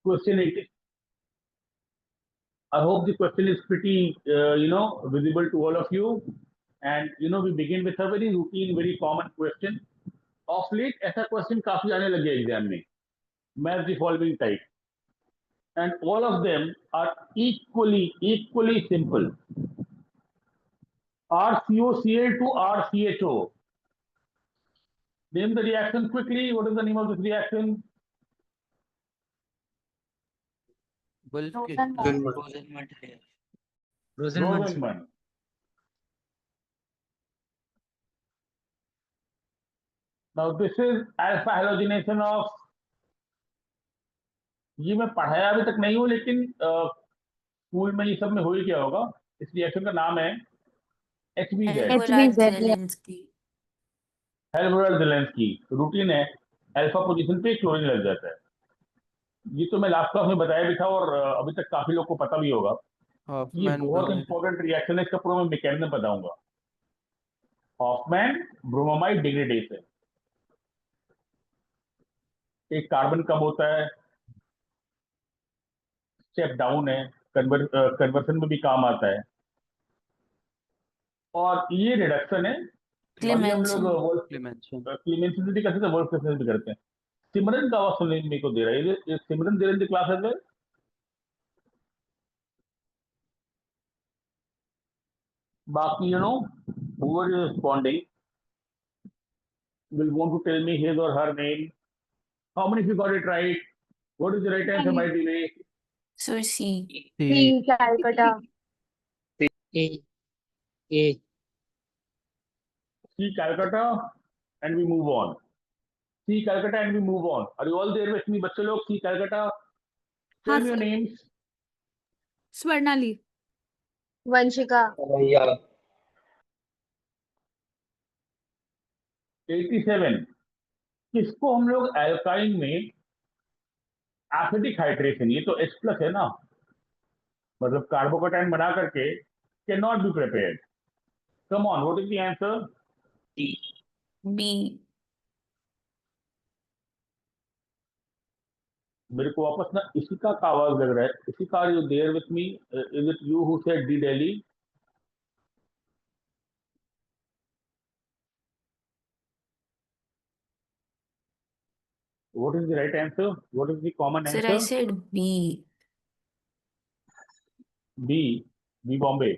question 80. I hope the question is pretty, visible to all of you. And, we begin with a very routine, very common question. Of late, ऐसा question काफी आने लगे exam में. Match the following type. And all of them are equally simple. RCOCl to RCHO. Name the reaction quickly. What is the name of this reaction? Rosenmund. Now this is alpha halogenation of, ये मैं पढ़ाया अभी तक नहीं हूँ, लेकिन school में ये सब में हो ही क्या होगा. इस रिएक्शन का नाम है HBZ. हेल्बोराल्ड-ज़ेलेंस्की. रूटीन है, अल्फा पोजीशन पे क्लोरीन लग जाता है. ये तो मैं लास्ट क्लास में बताया भी था और अभी तक काफी लोग को पता भी होगा. ये बहुत इंपॉर्टेंट रिएक्शन है. इसका पूरा मैं मैकेनिज्म बताऊंगा. Hoffmann bromide degradation. एक कार्बन कम होता है, स्टेप डाउन है, कन्वर्सन में भी काम आता है. और ये रिडक्शन है. हम लोग क्लेमेंसन भी करते हैं, वोल्फ्रेंसन भी करते हैं. सिमरन का आवाज सुनने मेरे को दे रहा है. ये सिमरन दे रहे क्लास है. बाकी whoever is responding will want to tell me his or her name. How many of you got it right? What is the right answer, by the way? So C. C, Calcutta. A. C, Calcutta, and we move on. C, Calcutta, and we move on. Are you all there with me, बच्चे लोग? C, Calcutta. Tell me your names. Swarnali. Vanshika. 87. किसको हम लोग alkyne में acidic hydration, ये तो H plus है ना, मतलब कार्बोकेटाइन बना करके can not be prepared. Come on, what is the answer? B. मेरे को वापस ना इशिका का आवाज लग रहा है. Ishika, you there with me? Is it you who said D Delhi? What is the right answer? What is the common answer? Sir, I said B. B Bombay.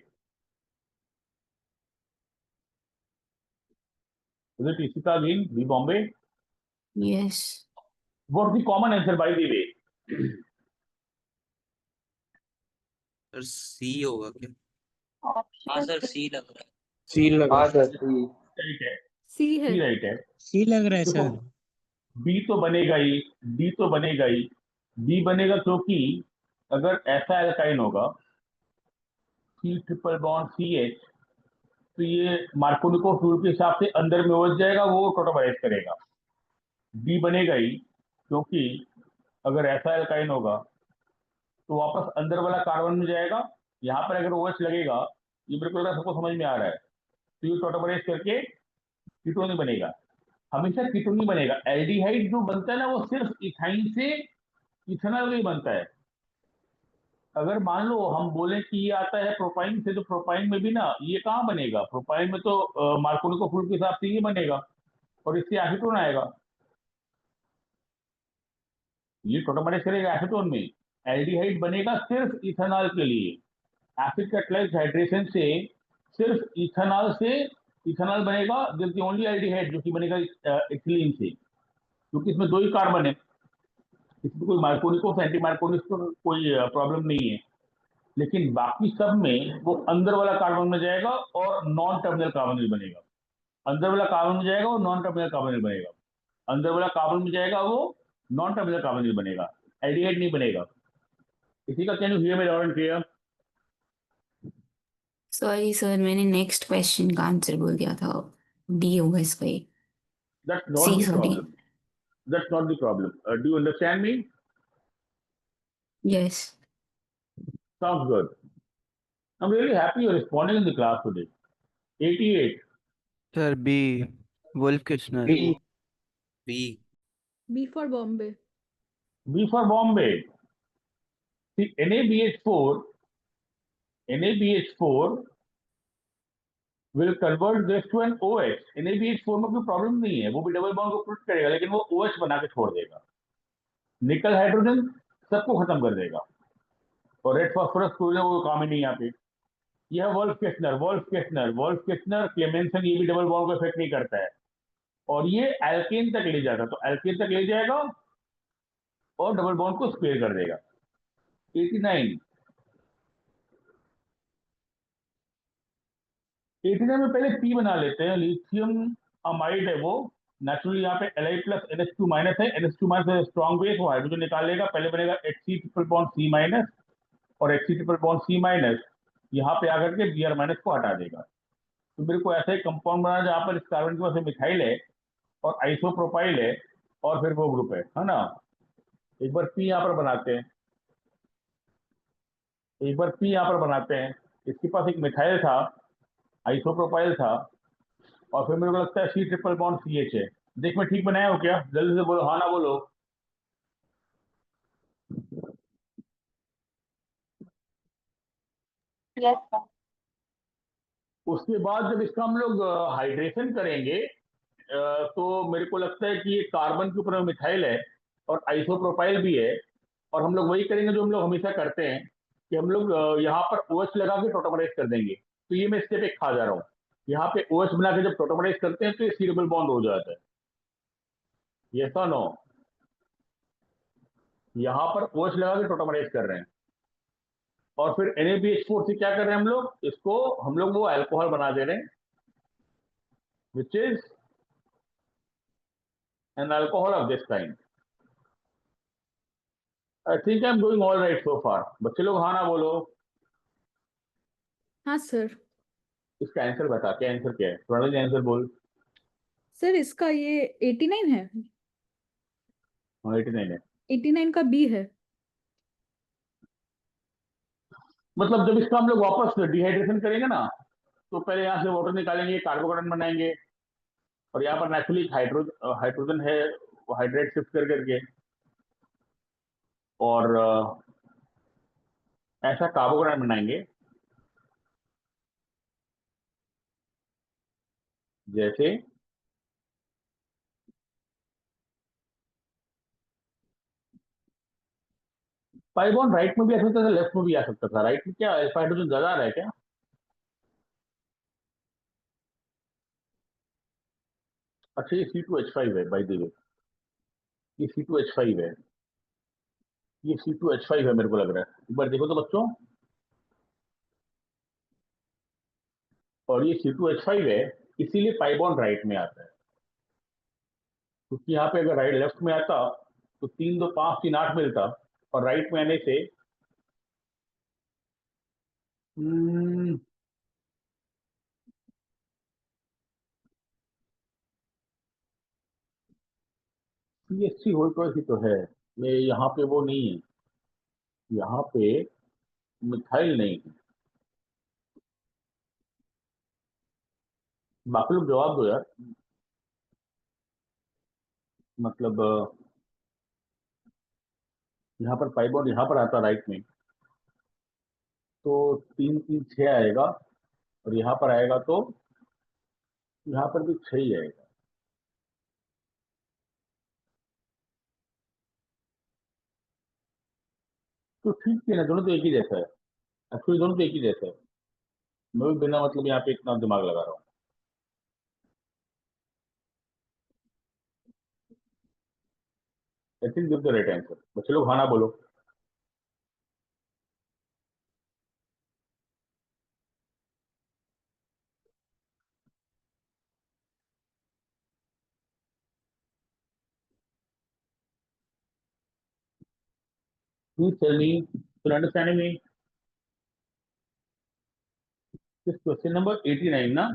Is it Ishika again? B Bombay? Yes. What's the common answer, by the way? Sir C होगा क्या? हाँ sir सी लग रहा है. सी लग रहा है. Right है. C है. C right है. सी लग रहा है देखो, सर. B तो बनेगा ही, D तो बनेगा ही. B बनेगा क्योंकि अगर ऐसा एल्काइन होगा C ट्रिपल बॉन्ड CH, तो ये मार्कोनिकोव रूल के हिसाब से अंदर में उलझ जाएगा, वो टोटोमराइज करेगा. D बनेगा ही क्योंकि अगर ऐसा एल्काइन होगा तो वापस अंदर वाला कार्बन में जाएगा. यहाँ पर अगर OH लगेगा, ये मेरे को लग रहा है सबको समझ में आ रहा है, तो ये टोटोमराइज करके कीटोन बनेगा. हमेशा कीटोन नहीं बनेगा. एल्डिहाइड जो बनता है ना, वो सिर्फ इथाइन से इथेनॉल का ही बनता है. अगर मान लो हम बोले कि ये आता है प्रोपाइन से, तो प्रोपाइन में भी ना ये कहाँ बनेगा? प्रोपाइन में तो मार्कोनिकोव रूल के हिसाब से ये बनेगा और इससे एसीटोन आएगा. ये टोटोमराइज करेगा एसीटोन में. एल्डिहाइड बनेगा सिर्फ इथेनॉल के लिए. एसिड कैटालाइज्ड हाइड्रेशन से सिर्फ इथेनॉल से इथेनॉल बनेगा. This is the only aldehyde जो कि बनेगा इथिलीन से, क्योंकि इसमें दो ही कार्बन है. इसमें कोई मार्कोनिकोव एंटी मार्कोनिकोव कोई प्रॉब्लम नहीं है. लेकिन बाकी सब में वो अंदर वाला कार्बन में जाएगा और नॉन टर्मिनल कार्बोनिल बनेगा. अंदर वाला कार्बन में जाएगा वो नॉन टर्मिनल कार्बोनिल बनेगा. अंदर वाला कार्बन में जाएगा वो नॉन टर्मिनल कार्बोनिल बनेगा. एल्डिहाइड नहीं बनेगा. इसी का can you hear me loud and clear? Sorry sir, मैंने next question का आंसर बोल दिया था. D होगा इसका ही. That's not C, the sorry. problem. That's not the problem. Do you understand me? Yes. Sounds good. I'm really happy you're responding in the class today. 88. Sir B Wolff Kishner. B. B. B for Bombay. B for Bombay. See, NaBH4 will convert this to an OH. NaBH4 में कोई problem नहीं है, वो भी double bond को protect करेगा, लेकिन वो OH बना के छोड़ देगा। निकल हाइड्रोजन सबको खत्म कर देगा, और रेड फास्फोरस कोई वो काम ही नहीं यहाँ पे। यह वोल्फ केस्नर क्लेमेंसन, ये भी डबल बॉन्ड को इफेक्ट नहीं करता है, और ये एल्केन तक ले जाता, तो एल्केन तक ले जाएगा और डबल बॉन्ड को स्पेयर कर देगा। 89 में पहले पी बना लेते हैं। लिथियम अमाइड है वो, नेचुरली यहाँ पे Li प्लस NH2 माइनस है, NH2 माइनस स्ट्रॉन्ग बेस, वो हाइड्रोजन निकाल लेगा। पहले बनेगा Hc triple bond C minus, और Hc triple bond C minus यहाँ पे आकर के Br माइनस को हटा देगा। तो मेरे को ऐसा ही कंपाउंड बनाना जहाँ पर इस कार्बन के पास मिथाइल है और आइसोप्रोपाइल है और फिर वो ग्रुप है ना। एक बार पी यहाँ पर बनाते हैं, इसके पास एक मिथाइल था, आइसोप्रोपाइल था, और फिर मेरे को लगता है C ट्रिपल बॉन्ड CH है। देख मैं ठीक बनाया हो क्या? जल्दी से बोलो, हाँ ना बोलो। Yes sir. उसके बाद जब इसका हम लोग हाइड्रेशन करेंगे, तो मेरे को लगता है कि ये कार्बन के ऊपर मिथाइल है और आइसोप्रोपाइल भी है, और हम लोग वही करेंगे जो हम लोग हमेशा करते हैं कि हम लोग यहाँ पर OH लगा के टोटोमराइज कर देंगे। तो ये मैं स्टेप एक खा जा रहा हूँ, यहाँ पे OH बना के जब टोटोमराइज करते हैं तो ये C डबल बॉन्ड हो जाता है। यस और नो? यहाँ पर OH लगा के टोटोमराइज कर रहे हैं, और फिर NaBH4 से क्या कर रहे हैं हम लोग, इसको हम लोग वो अल्कोहल बना दे रहे हैं, which is an alcohol of this kind. I think I am doing all right so far. बच्चे लोग हाँ ना बोलो। हाँ सर। इसका आंसर बता, क्या आंसर क्या है? प्रणव आंसर बोल। सर इसका ये 89 है, हाँ 89 है। 89 का बी है। मतलब जब इसका हम लोग वापस डिहाइड्रेशन करेंगे ना, तो पहले यहाँ से वाटर निकालेंगे, कार्बोकैटायन बनाएंगे, और यहाँ पर नेचुरली हाइड्रोजन है, हाइड्रेट शिफ्ट कर करके, और ऐसा कार्बोकैटायन बनाएंगे जैसे पाई बॉन्ड राइट में भी आ सकता था, लेफ्ट में भी आ सकता था। राइट में क्या अल्फा हाइड्रोजन ज्यादा आ रहा है क्या? अच्छा ये C2H5 है बाय द वे, ये C2H5 है, ये C2H5 है मेरे को लग रहा है। एक बार देखो तो बच्चों, और ये C2H5 है, इसीलिए पाई बॉन्ड राइट में आता है, क्योंकि यहाँ पे अगर राइट लेफ्ट में आता तो 3 2 5 3 8 मिलता, और राइट में आने से CH3 होल ट्वाइस ही तो है। ये यहाँ पे वो नहीं है, यहाँ पे मिथाइल नहीं है। बाकी लोग जवाब दो यार, मतलब यहाँ पर पाई बॉन्ड यहाँ पर आता राइट में, तो 3 3 6 आएगा, और यहाँ पर आएगा तो यहाँ पर भी 6 ही आएगा। तो ठीक है ना, दोनों तो एक ही जैसा है, एक्चुअली दोनों तो एक ही जैसा है। मैं भी बिना मतलब यहाँ पे इतना दिमाग लगा रहा हूँ। I think this the right answer. बच्चे लोग हाँ ना बोलो। Please tell me, you're understanding me? This question number 89 ना?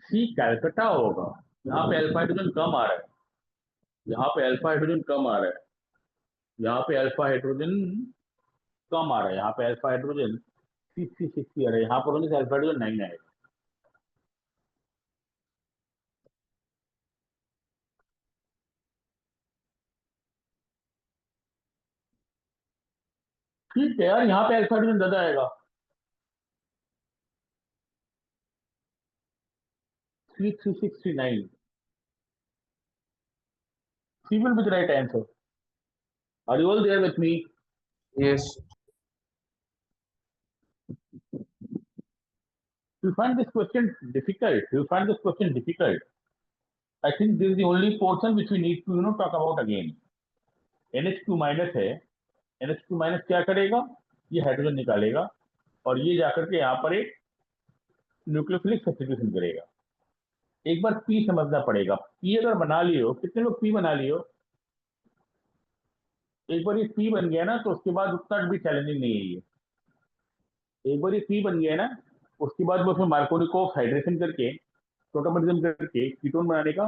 सी कैलकटा होगा। यहाँ पे अल्फा हाइड्रोजन कम आ रहा है, यहाँ पे अल्फा हाइड्रोजन कम आ रहा है, यहाँ पे अल्फा हाइड्रोजन कम आ रहा है, यहाँ पे अल्फा हाइड्रोजन 60 आ रहा है, यहाँ पर होने से अल्फा हाइड्रोजन 9 आएगा। ठीक है यार, यहाँ पे अल्फा हाइड्रोजन ज्यादा आएगा। 33639 C will be the right answer. Are you all there with me? Yes. You find this question difficult? You find this question difficult? I think this is the only portion which we need to talk about again. NH2 minus है, NH2 minus क्या करेगा, ये hydrogen निकालेगा और ये जाकर के यहाँ पर एक न्यूक्लियोफिलिक सब्स्टिट्यूशन करेगा। एक बार P समझना पड़ेगा। P अगर बना लियो, कितने लोग P बना लियो? एक बार ये P बन गया ना, तो उसके बाद उतना भी चैलेंजिंग नहीं है ये। एक बार ये P बन गया ना, उसके बाद वो उसमें मार्कोनिकोव हाइड्रेशन करके, प्रोटोमेरिज्म करके कीटोन बनाने का,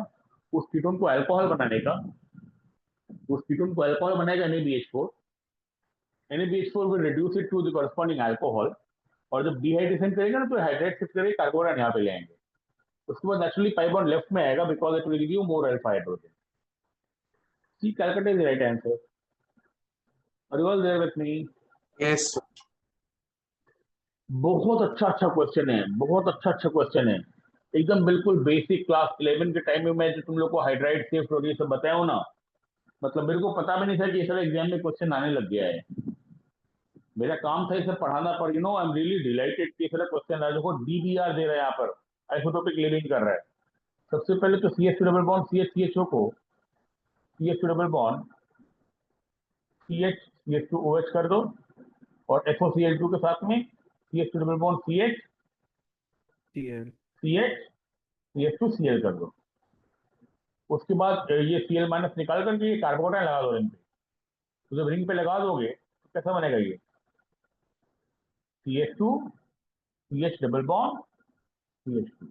उस कीटोन को अल्कोहल बनाने का, उस कीटोन को अल्कोहल बनाएगा NaBH4, NaBH4 will reduce it to the corresponding alcohol, और जब डिहाइड्रेशन करेगा ना तो हाइड्रेट शिफ्ट करके कार्बन यहाँ पे ले आएंगे। उसके बाद नेचुरली पाई बॉन्ड लेफ्ट में आएगा because it will give you more alpha hydrogen. C Calcutta is the right answer. Are you all there with me? Yes. बहुत अच्छा क्वेश्चन है, बहुत अच्छा क्वेश्चन है, एकदम बिल्कुल बेसिक क्लास 11 के टाइम में मैं जो तुम लोग को हाइड्राइड शिफ्ट और ये सब बताया हूं ना, मतलब मेरे को पता भी नहीं था कि ये सब एग्जाम में क्वेश्चन आने लग गया है। मेरा काम था इसे पढ़ाना, पर आई एम रियली डिलाइटेड कि इस क्वेश्चन है। देखो DBR दे रहा है यहाँ पर, आइसोटोपिक लिविंग कर रहा है। सबसे पहले तो CH2 डबल बॉन्ड CH को CH2 डबल बॉन्ड CH2OH कर दो और FOCl2 के साथ में CH2 double bond CH Cl. CH2Cl कर दो। उसके बाद ये Cl माइनस निकाल करके ये कार्बोकेटाइन लगा दो रिंग पे। तो जब रिंग पे लगा दोगे तो कैसा बनेगा ये CH2 CH double bond CH2।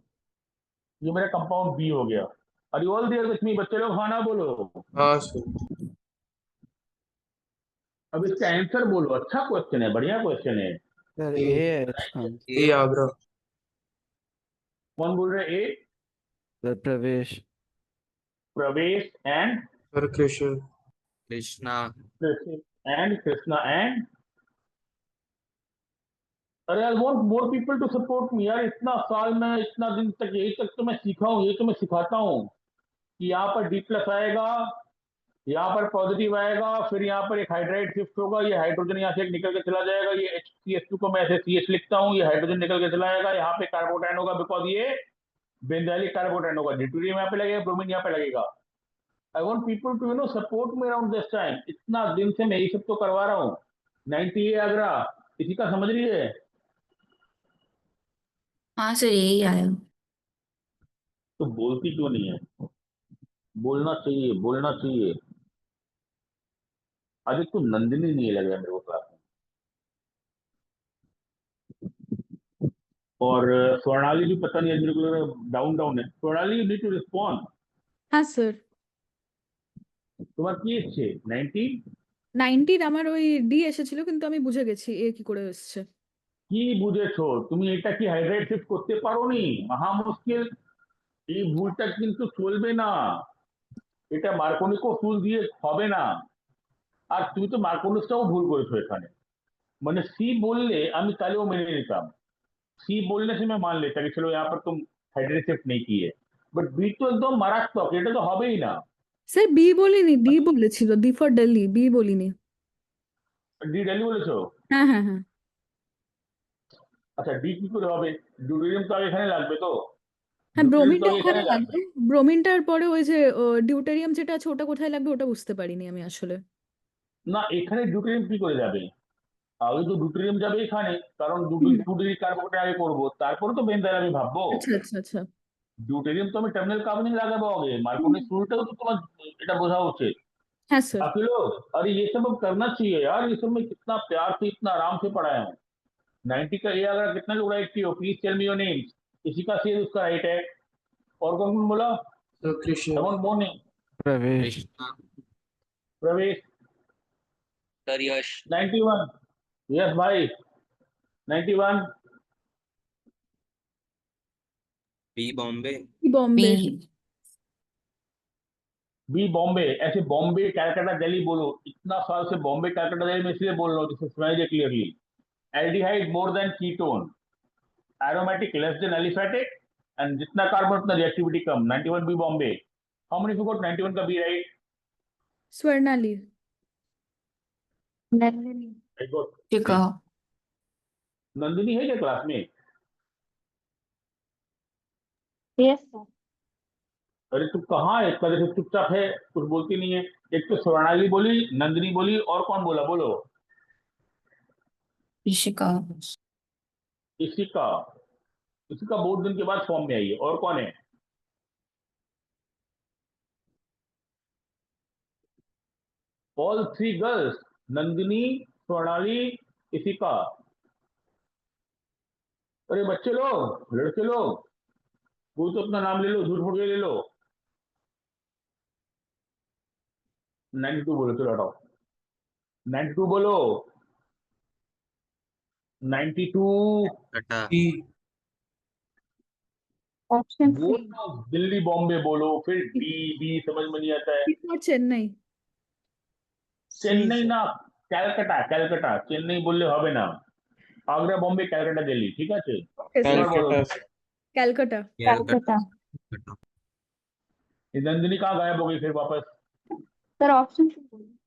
ये मेरा कंपाउंड B हो गया। और you all there with me? बच्चे लोग खाना बोलो। हाँ सर। अब इसका आंसर बोलो। अच्छा क्वेश्चन है, बढ़िया क्वेश्चन है। सर ए है इसका। ए आगरा। कौन बोल रहे हैं? ए sir Pravesh. Pravesh and sir Krishna. Krishna. Krishna and अरे I want more people to support me यार। इतना साल में, इतना दिन तक यही तक तो मैं सीखा हूँ, ये तो मैं सिखाता हूँ कि यहाँ पर D+ आएगा, यहाँ पर पॉजिटिव आएगा, फिर यहाँ पर एक हाइड्राइड शिफ्ट होगा, ये हाइड्रोजन यहाँ से निकल के चला जाएगा, ये HCH2 को मैं ऐसे CH लिखता हूँ, ये हाइड्रोजन निकल के चला जाएगा, यहाँ पे कार्बोटाइन होगा बिकॉज ये बेंजाइलिक कार्बोटाइन होगा, ड्यूटेरियम यहाँ पे लगेगा, ब्रोमीन यहाँ पे लगेगा। I want people to support me around this time. इतना दिन से मैं यही सब तो करवा रहा हूँ। 90 आगरा किसी का समझ रही है? हाँ सर, यही आया। तो बोलती क्यों नहीं है? बोलना चाहिए, बोलना चाहिए। आज एक तो नंदिनी नहीं लग रहा मेरे को क्लास में, और स्वर्णाली भी पता नहीं है, मेरे को डाउन डाउन है। Swarnali you need to respond. हाँ सर। তোমার কি এসছে 90? 19 আমার ওই ডি এসেছিল, কিন্তু আমি বুঝে গেছি এ কি করে এসছে। কি বুঝেছো তুমি? এটা কি হাইড্রাইট শিফট করতে পারোনি? মহা মুশকিল। এই ভুলটা কিন্তু চলবে না, এটা মার্কোনিকো টুল দিয়ে হবে না। আর তুমি তো মার্কোনিকটাও ভুল করেছো এখানে। মানে সি বললে আমি তাহলেও মেনে নিতাম, सी बोलने से मैं मान लेता कि चलो यहाँ पर तुम हाइड्रेट शिफ्ट नहीं की है, बट बी तो एकदम मारात्मक, এটা তো হবেই না। স্যার বি বলিনি, ডি বলেছিল, ডি ফর দিল্লি, বি বলিনি। ডি ডেলি বলেছো? হ্যাঁ হ্যাঁ হ্যাঁ আচ্ছা ডি কি করে হবে? ডিউটেরিয়াম তো আগে এখানে লাগবে তো, হ্যাঁ, ডিউটেরিয়াম তো ব্রোমিনটা আগে ওখানে এখানে লাগবে। লাগবে। ব্রোমিনটার পরে ওই যে ডিউটেরিয়াম যেটা আছে ওটা কোথায় লাগবে ওটা বুঝতে পারিনি আমি আসলে। না এখানে ডিউটেরিয়াম কি করে যাবে? আগে তো ডিউটেরিয়াম যাবে এখানে, কারণ হুম, 2 ডিগ্রি কার্বন আগে করবো, তারপরে তো বেনজাইল আমি ভাববো। আচ্ছা আচ্ছা আচ্ছা। ডিউটেরিয়াম তো আমি টার্মিনাল কার্বনে লাগাবো আগে, হুম, মার্কোনিক শুরুটাও তো তোমার এটা বোঝা उचित। হ্যাঁ স্যার। बाकी लोग अरे ये सब अब करना चाहिए यार, ये सब मैं कितना प्यार से इतना आराम से पढ़ाया हूँ। 90 का ए अगर कितना लोग राइट किए हो? Please tell me your names. किसी का सी उसका राइट है। और कौन कौन बोला? सर कृष्ण। कौन मोर नेम? प्रवेश। कृष्णा। प्रवेश। सर यश। 91। यस भाई 91। B Bombay. B. Bombay. B Bombay, ऐसे बॉम्बे कैलकाटा दिल्ली बोलो, इतना साल से बॉम्बे कैलकाटा दिल्ली में इसलिए बोल रहा हूँ जिससे सुनाई दे clearly. Aldehyde more than ketone, aromatic less than aliphatic, and जितना कार्बन उतना रिएक्टिविटी कम। 91 B Bombay. How many forgot 91 का B right? Swarnali. I got Shikha. Nandini है क्या क्लास में? Yes sir. अरे तू कहाँ है? इतना देखो चुपचाप है, कुछ बोलती नहीं है। एक तो स्वर्णाली बोली, नंदिनी बोली, और कौन बोला बोलो? ऋषिका। इशिका। इशिका बहुत दिन के बाद फॉर्म में आई है। और कौन है? All three girls, Nandini, Swarnali, Ishika. अरे बच्चे लोग, लड़के लोग, कोई तो अपना नाम ले लो, झूठ मूठ के ले लो। 92 बोलो, चलो हटाओ। 92 बोलो। 92 कटा डी। Option C. बोलो। दिल्ली बॉम्बे बोलो, फिर डी। बी समझ में नहीं आता है। और चेन्नई। चेन्नई ना, कैलकाटा, कैलकाटा। चेन्नई बोलले হবে না। आगरा, बॉम्बे, कैलकाटा, दिल्ली, ठीक है? एक बार बोलो। कैलकाटा। कैलकाटा। ये नंदिनी कहाँ गायब हो गई फिर वापस? सर ऑप्शन सी बोलिए।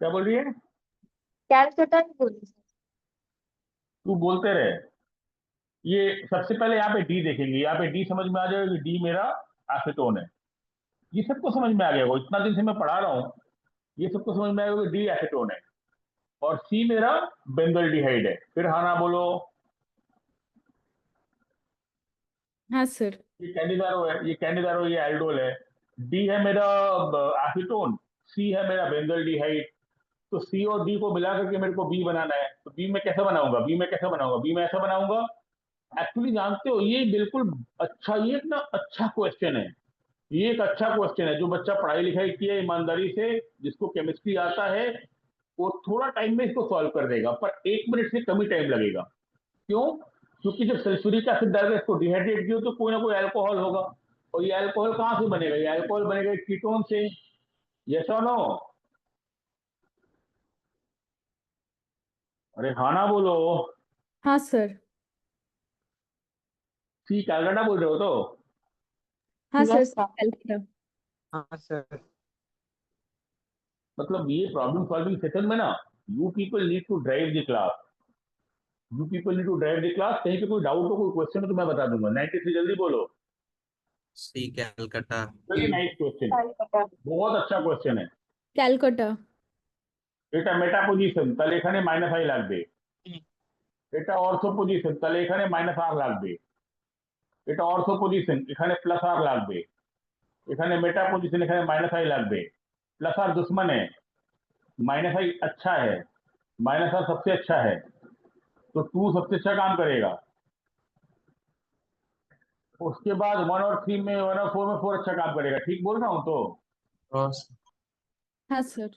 क्या बोल रही है? कैलकाटा ही बोलिए सर। तू बोलते रहे। ये सबसे पहले यहाँ पे डी देखेंगे। यहाँ पे डी समझ में आ जाएगा कि डी मेरा एसीटोन है। ये सबको समझ में आ गया, वो इतना दिन से मैं पढ़ा रहा हूँ, ये सबको समझ में आएगा कि डी एसीटोन है। और सी मेरा बेंजोल्डिहाइड है। फिर हाँ ना बोलो। हाँ सर। ये कैंडिडारो है, ये कैंडिडारो, ये एल्डोल है। डी है मेरा एसीटोन, सी है मेरा बेंजोल्डिहाइड। तो सी और डी को मिला करके मेरे को बी बनाना है। तो बी में कैसे बनाऊंगा? बी में कैसे बनाऊंगा? बी में ऐसा बनाऊंगा। एक्चुअली जानते हो, ये बिल्कुल अच्छा, ये इतना अच्छा क्वेश्चन है। ये एक अच्छा क्वेश्चन है। जो बच्चा पढ़ाई लिखाई किया ईमानदारी से, जिसको केमिस्ट्री आता है, वो थोड़ा टाइम में इसको सॉल्व कर देगा, पर 1 मिनट से कम ही टाइम लगेगा। क्यों? क्योंकि जब सल्फ्यूरिक एसिड डालकर इसको डिहाइड्रेट किया तो कोई ना कोई अल्कोहल होगा। और ये अल्कोहल कहाँ से बनेगा? ये अल्कोहल बनेगा कीटोन से। यस और नो? अरे हाँ ना बोलो। हाँ सर। सी कैलकाटा बोल रहे हो तो? हाँ सर, यस सर। कैलकाटा। हाँ सर मतलब ये प्रॉब्लम सॉल्विंग सेशन में ना, you people need to drive the class. You people need to drive the class. कहीं पे कोई डाउट हो, कोई क्वेश्चन हो तो मैं बता दूंगा। 93 जल्दी बोलो। C Calcutta very nice question, Calcutta. बहुत अच्छा क्वेश्चन है। ক্যালকাটা। এটা মেটা পজিশন, তাহলে এখানে -i লাগবে। এটা অর্থো পজিশন, তাহলে এখানে -r লাগবে। এটা অর্থো পজিশন, এখানে +r লাগবে। এখানে মেটা পজিশন, এখানে -i লাগবে। +r दुश्मन है, -i अच्छा है, -r सबसे अच्छा है। तो 2 सबसे अच्छा काम करेगा। उसके बाद 1 और 3 में, 1 और 4 में 4 अच्छा काम करेगा। ठीक बोल रहा हूँ तो? हाँ सर।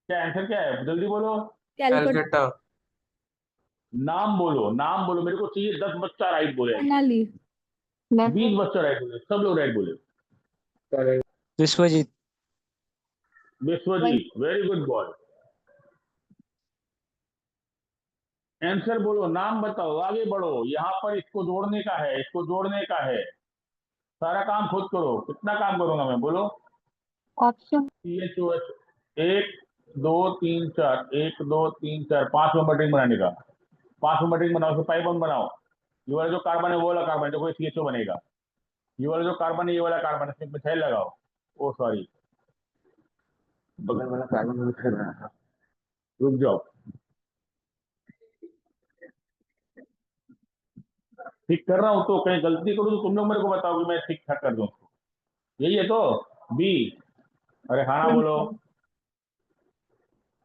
क्या आंसर क्या है? जल्दी बोलो। ক্যালকাটা। नाम बोलो, नाम बोलो। मेरे को चाहिए 10 बच्चा राइट बोले, প্রণালী। 20 बच्चा राइट बोले, सब लोग राइट बोले। Vishwajeet Vishwajeet, very good boy. Answer बोलो, नाम बताओ, आगे बढ़ो। यहाँ पर इसको जोड़ने का है, इसको जोड़ने का है। सारा काम खुद करो। कितना काम करूंगा मैं? बोलो। ऑप्शन CHOH 1 2 3 4, 1 2 3 4, 5 नंबर रिंग बनाने का। 5 नंबर रिंग बनाओ, तो पाई बॉन्ड बनाओ। ये वाला जो कार्बन है वो वाला कार्बन, देखो ये CHO बनेगा। ये वाला जो कार्बन है ये वाला कार्बन, इसमें मिथाइल लगाओ। ओ सॉरी, बगल वाला कार्बन में मिथाइल बनाना था। रुक जाओ, ठीक कर रहा हूँ। तो कहीं गलती करूँ तो तुम लोग मेरे को बताओ कि मैं ठीक ठाक कर दूँ उसको। यही है तो? बी। अरे हाँ ना बोलो।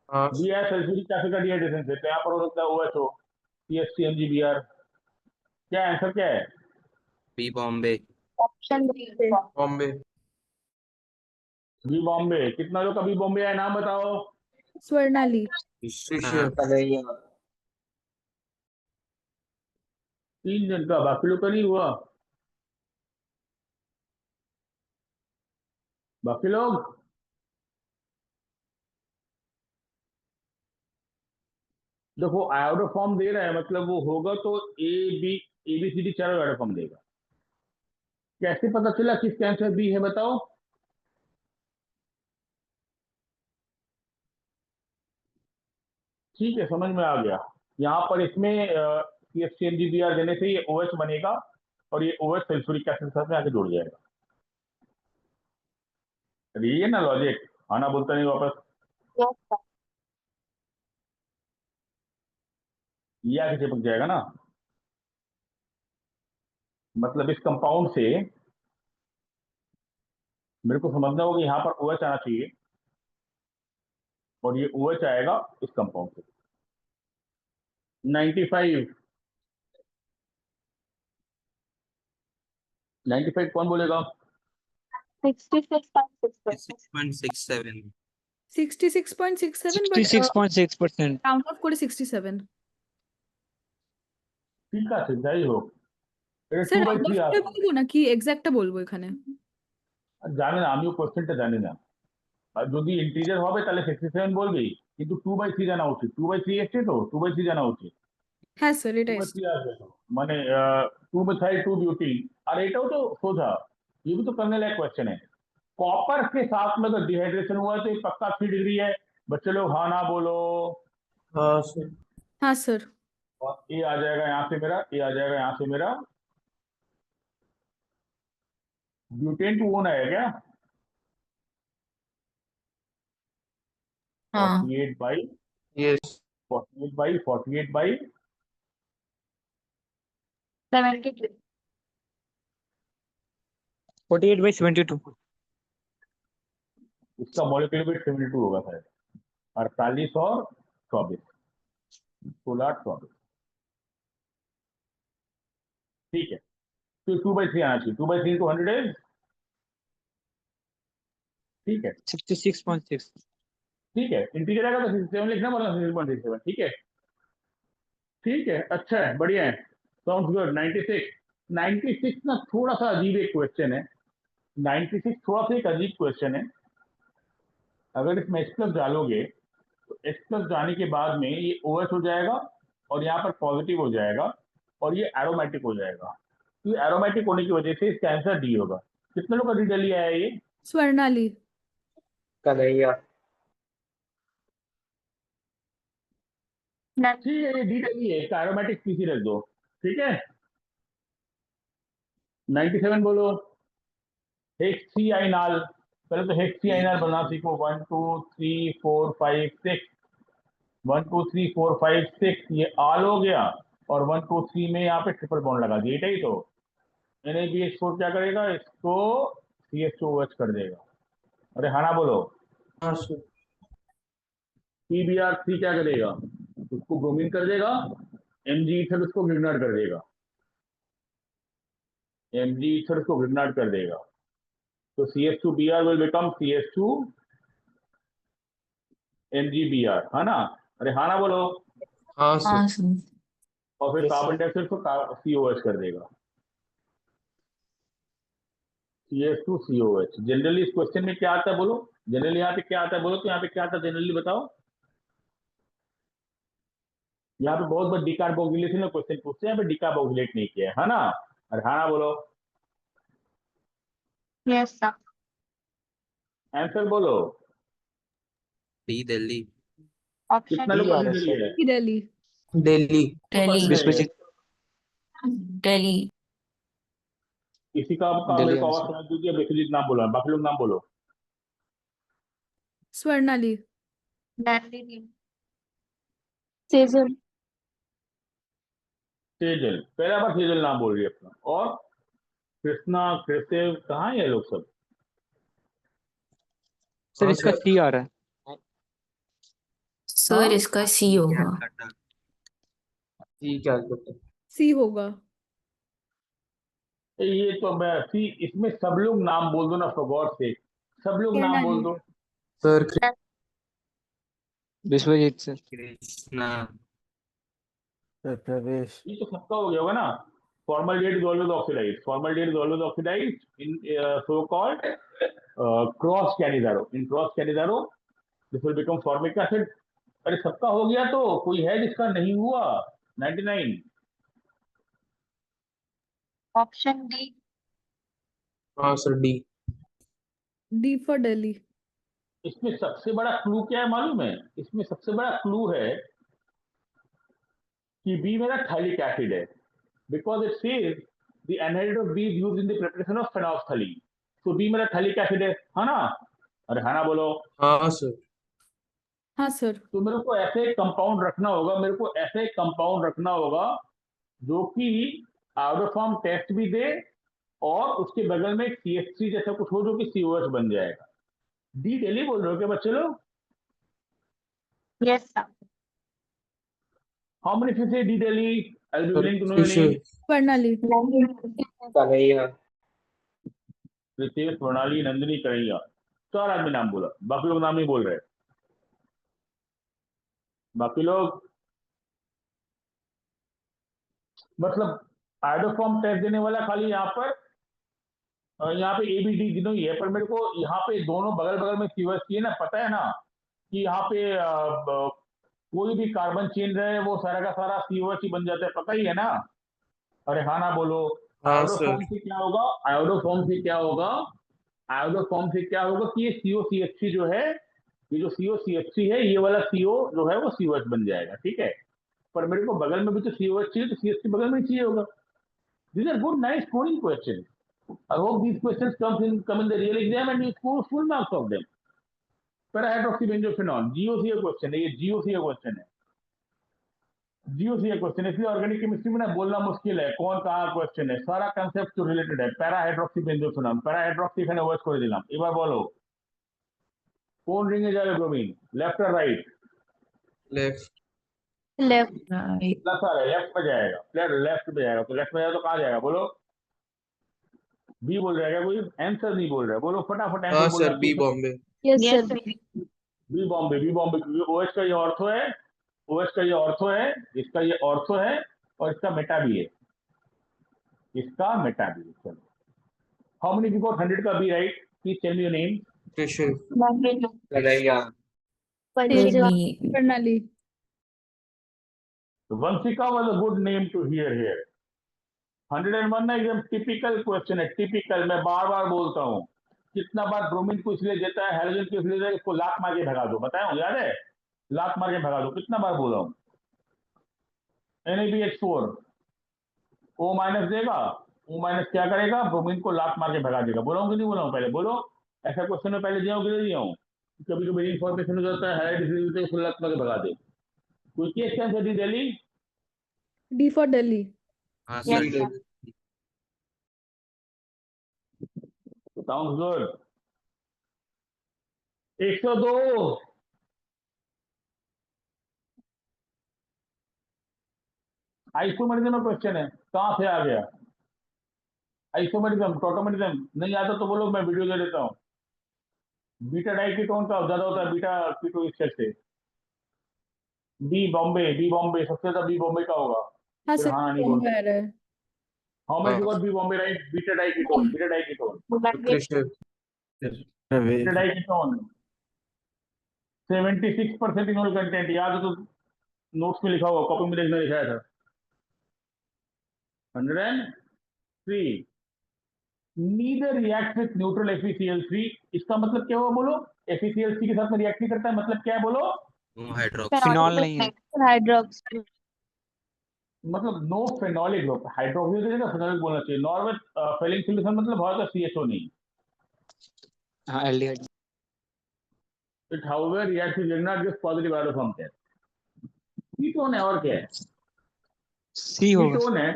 बी है सल्फ्यूरिक एसिड का डिहाइड्रेशन से, तो यहाँ पर हो सकता है OHO, CH3MgBr। क्या आंसर क्या है? B Bombay option D. Bombay B Bombay. कितना लोग का बी बॉम्बे है, नाम बताओ। স্বর্ণালী। हाँ 3 जन का, बाकी लोग का नहीं हुआ। बाकी लोग देखो आउट ऑफ फॉर्म दे रहा है, मतलब वो होगा तो ABCD चारों आउट ऑफ फॉर्म देगा। कैसे पता चला किसका आंसर बी है बताओ? ठीक है, समझ में आ गया। यहाँ पर इसमें CFCMGBR देने से ये OH बनेगा और ये OH सल्फ्यूरिक एसिड के साथ में आके जुड़ जाएगा। ये ना लॉजिक, आना बोलता नहीं वापस, Yes, sir. ये आके चिपक जाएगा ना। मतलब इस कंपाउंड से मेरे को समझना होगा यहाँ पर OH आना चाहिए और ये OH आएगा इस कंपाउंड से। 95 कौन बोलेगा? 66.6%. 6.67 66.67 but 66.6%. count off করে 67 ঠিক আছে, যাই হোক, এটা স্যার 2/3 রাউন্ড আসবে। বলবো নাকি এক্সাক্টটা বলবো এখানে? জানি না, আমিও কোশ্চেনটা জানি না। আর যদি ইন্টিজার হবে তাহলে 67 বলবি, কিন্তু 2/3 জানা উচিত। 2/3 এসছে তো, 2/3 জানা উচিত। হ্যাঁ স্যার এটা 2/3 আসবে তো, মানে 2/3 2 ड्यूटी। और एटाও तो सोझा, ये भी तो करने लायक क्वेश्चन है। कॉपर के साथ में अगर डिहाइड्रेशन हुआ तो ये पक्का 3 डिग्री है। बच्चे लोग हाँ ना बोलो। हाँ सर। হ্যাঁ স্যার और ये आ जाएगा यहाँ से मेरा, ये आ जाएगा यहाँ से मेरा। ब्यूटेन टू ओन आएगा क्या? हाँ 48 बाई यस 48 बाई 48 बाई 72. 48/72. इसका मॉलिक्यूलर वेट 72 होगा शायद। 48 और 24, 16 24। ठीक है, तो 2/3 आना चाहिए। 2/3 इंटू 100 ठीक है। 66.6. ठीक है, इंटीजर आएगा तो 67 लिखना, मतलब 66.67। ठीक है, ठीक है, अच्छा है, बढ़िया है, साउंड्स गुड। 96 ना थोड़ा सा अजीब एक क्वेश्चन है। 96 थोड़ा सा एक अजीब क्वेश्चन है। अगर इसमें H+ डालोगे तो H+ जाने के बाद में ये OH हो जाएगा और यहाँ पर पॉजिटिव हो जाएगा और ये एरोमेटिक हो जाएगा। तो ये एरोमेटिक होने की वजह से इसका आंसर डी होगा। कितने लोग का डी डली आया ये? स्वर्णाली कन्हैया None. ठीक है, ये डी डली है, इसका एरोमेटिक पीसी रख दो। ठीक है, 97 बोलो। हेक्सियाइनाल, पहले तो हेक्सियाइनाल बनना सीखो। 1 2 3 4 5 6, 1 2 3 4 5 6, ये आल हो गया और 1 2 3 में यहाँ पे ट्रिपल बॉन्ड लगा दिया। ही तो NaBH4 क्या करेगा, इसको CH2OH कर देगा। अरे हाँ ना बोलो। हाँ सर। PBr3 क्या करेगा, उसको ब्रोमीन कर देगा। Mg ईथर उसको ग्रिग्नाइट कर देगा। Mg ईथर उसको ग्रिग्नाइट कर देगा। तो CH2Br will become CH2 MgBr, है ना? अरे हाँ ना बोलो। हाँ सर। हाँ सर और फिर Yes, sir. कार्बन डाइऑक्साइड को COH कर देगा। CH2COH। जनरली इस क्वेश्चन में क्या आता है बोलो? जनरली यहाँ पे क्या आता है बोलो? तो यहाँ पे क्या आता है जनरली बताओ? यहाँ पे बहुत बार डिकार्बोक्सिलेशन में क्वेश्चन पूछते हैं, यहाँ पे डिकार्बोक्सिलेट नहीं किया है ना? अरे हाँ ना बोलो। Yes, sir. आंसर बोलो। डी दिल्ली। Option कितना D. लोग का डी डली है? दिल्ली दिल्ली। दिल्ली विश्वजीत दिल्ली किसी का मेरे दिल्ली को आवाज आंसर. सुना दीजिए। विश्वजीत नाम बोलो, बाकी लोग नाम बोलो। स्वर्णाली Nandini. Sejal. सेजल, पहला बार सेजल नाम बोल रही है अपना। और कृष्णा, कृष्ण, कहाँ है ये लोग सब? सर हाँ इसका सर। सी आ रहा है. सर इसका सी होगा। जी क्या करते हैं? सी होगा। ये तो मैं सी, इसमें सब लोग नाम बोल दो ना, फॉर गॉड से सब लोग नाम बोल दो। Sir Vishwajeet sir. कृष्णा। प्रवेश. ये तो सबका हो गया होगा ना। Formaldehyde is always oxidized. Formaldehyde is always oxidized in so called cross Cannizzaro, in cross Cannizzaro this will become formic acid. अरे सबका हो गया तो कोई है जिसका नहीं हुआ? 99। Option D. हाँ sir D. D for Delhi. इसमें सबसे बड़ा क्लू क्या है मालूम है? इसमें सबसे बड़ा क्लू है कि बी मेरा थाइलिक एसिड है, because it says the anhydride of B is used in the preparation of phenolphthalein. तो बी मेरा थाइलिक एसिड है ना? अरे हाँ ना बोलो। हाँ सर। हाँ सर। तो मेरे को ऐसे कंपाउंड रखना होगा, मेरे को ऐसे कंपाउंड रखना होगा जो कि आयोडोफॉर्म टेस्ट भी दे और उसके बगल में एक CH3 जैसा कुछ हो जो कि COH बन जाएगा। डी दिल्ली बोल रहे हो क्या बच्चे लोग? Yes sir. How many say D Delhi? I will be sir willing to know your Fischer. Name. Pranali. Ritesh, प्रणाली, नंदिनी, कन्हैया, 4 आदमी नाम बोला, बाकी लोग नाम नहीं बोल रहे। बाकी लोग मतलब आयोडोफॉर्म टेस्ट देने वाला खाली यहाँ पर यहाँ पे ABD दिनों ही है, पर मेरे को यहाँ पे दोनों बगल बगल में COH चाहिए ना। पता है ना कि यहाँ पे कोई भी कार्बन चेन रहे वो सारा का सारा COH ही बन जाता है, पता ही है ना? अरे हाँ ना बोलो। हाँ सर। आयोडोफॉर्म से क्या होगा? आयोडोफॉर्म से क्या होगा? आयोडोफॉर्म से क्या होगा कि ये COCH3 जो है, ये जो COCH3 है, ये वाला CO जो है वो COH बन जाएगा, ठीक है? पर मेरे को बगल में भी तो COH चाहिए, तो CH3 बगल में ही चाहिए होगा। These are good, nice scoring questions. I hope these questions come in the real exam and you score full marks of them. Parahydroxybenzophenone, GOC का क्वेश्चन है, ये GOC का क्वेश्चन है, GOC का क्वेश्चन है। इसलिए ऑर्गेनिक केमिस्ट्री में ना बोलना मुश्किल है कौन कहाँ क्वेश्चन है, सारा कंसेप्ट जो रिलेटेड है। पैराहाइड्रोक्सीबेंजोफेनॉन, पैराहाइड्रोक्सी এখানে ওয়েট করে দিলাম। এবার বলো কোন রিং এ যাবে ব্রোমিন, लेफ्ट और right? Left. Left. Right. Plus आ रहा है, लेफ्ट पे जाएगा, लेफ्ट पे जाएगा, तो लेफ्ट में जाएगा तो कहाँ जाएगा बोलो? बी बोल रहा है क्या कोई? आंसर नहीं बोल रहा है, बोलो फटाफट हाँ आंसर बोलना। Sir B Bombay. Yes yes sir. Sir. B Bombay, B Bombay, क्योंकि OH का ये ऑर्थो है, OH का ये ऑर्थो है, इसका ये ऑर्थो है और इसका मेटा भी है, इसका मेटा भी है। चलो, हाउ मेनी पीपल 100 का B right? Please tell me your name. Fischer. भी Pranali. Vanshika was a good name to hear hear. 101 ना एकदम टिपिकल क्वेश्चन है, टिपिकल। मैं बार बार बोलता हूँ, कितना बार ब्रोमीन को इसलिए देता है, हाइड्रोजन को इसलिए देता है, इसको लात मार के भगा दो, बताया हूँ, याद है? लात मार के भगा दो, कितना बार बोला हूँ। NaBH4 O माइनस देगा, O माइनस क्या करेगा? ब्रोमीन को लात मार के भगा देगा। बोला हूँ कि नहीं बोला हूँ? पहले बोलो, ऐसा क्वेश्चन में पहले दिया हूँ कि नहीं दिया हूँ? कभी कभी इन्फॉर्मेशन हो जाता है, हाइलाइट इसलिए देते हैं, उसको लात मार के भगा दे। कोई केस आंसर दी दिल्ली? D for Delhi. हाँ yes sir. Sir. Sounds good. 102 isomerism में क्वेश्चन है, कहाँ से आ गया? आइसोमेरिज्म, टोटोमेरिज्म नहीं आता तो बोलो, मैं वीडियो दे देता हूँ। बीटा डाइकीटोन का ज्यादा होता है बीटा कीटो से। बी बॉम्बे सबसे ज्यादा बी बॉम्बे का होगा। हाँ फिर सर। हाँ नहीं बोल। बॉम्बे आ रहा है। हाउ मेनी हाँ got B Bombay right? Beta diketone, beta diketone, Fischer. Beta diketone 76% enol content, याद है तो नोट्स में लिखा हुआ, कॉपी में देखना लिखाया था। 103 neither react with neutral FeCl3। इसका मतलब क्या हुआ बोलो? FeCl3 के साथ में रिएक्ट नहीं करता है, मतलब क्या है बोलो? हाइड्रोक्सी। फिनॉल नहीं है। हाइड्रोक्सी। मतलब नो फेनोलिक ग्रुप, हाइड्रोक्सी की जगह फेनोलिक बोलना चाहिए। नॉर विथ फेलिंग सॉल्यूशन मतलब बहुत CHO नहीं। हाँ aldehyde. It however react with not just positive iodoform test. Ketone है और क्या है? सी होगा। कीटोन है,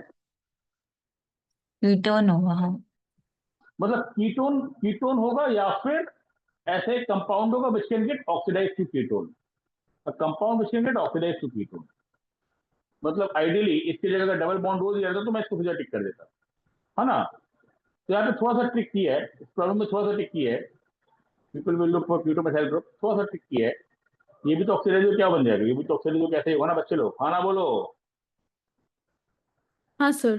कीटोन होगा। हाँ। मतलब कीटोन कीटोन होगा या फिर ऐसे कंपाउंड होगा which can get oxidized to ketone, a compound which can get oxidized to ketone। मतलब आइडियली इसकी जगह अगर डबल बॉन्ड हो दिया था तो मैं इसको सीधा टिक कर देता, है ना? तो यहाँ पे थोड़ा सा ट्रिक की है, इस प्रॉब्लम में थोड़ा सा ट्रिक की है। People will look for keto methyl group, थोड़ा सा ट्रिक की है। ये भी तो ऑक्सीडाइज क्या बन जाएगा? ये भी तो ऑक्सीडाइज कैसे होगा ना बच्चे लोग, हाँ ना बोलो? हाँ sir.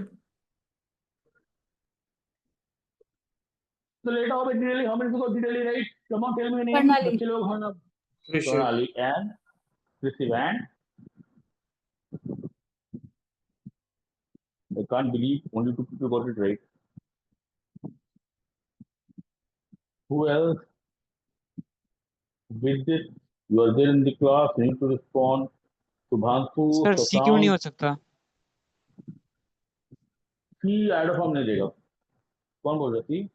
So later how many did Delhi right? Come on, tell me a name. Pranali. बच्चे लोग हाँ ना. Krishna. Sonali and Krisiv and I can't believe only 2 people got it right. Who else? With this, you are there in the class. You need to respond. Subhanshu, sir C क्यों नहीं हो Sasank, सकता? C आइड form नहीं देगा. कौन बोल रहा थी?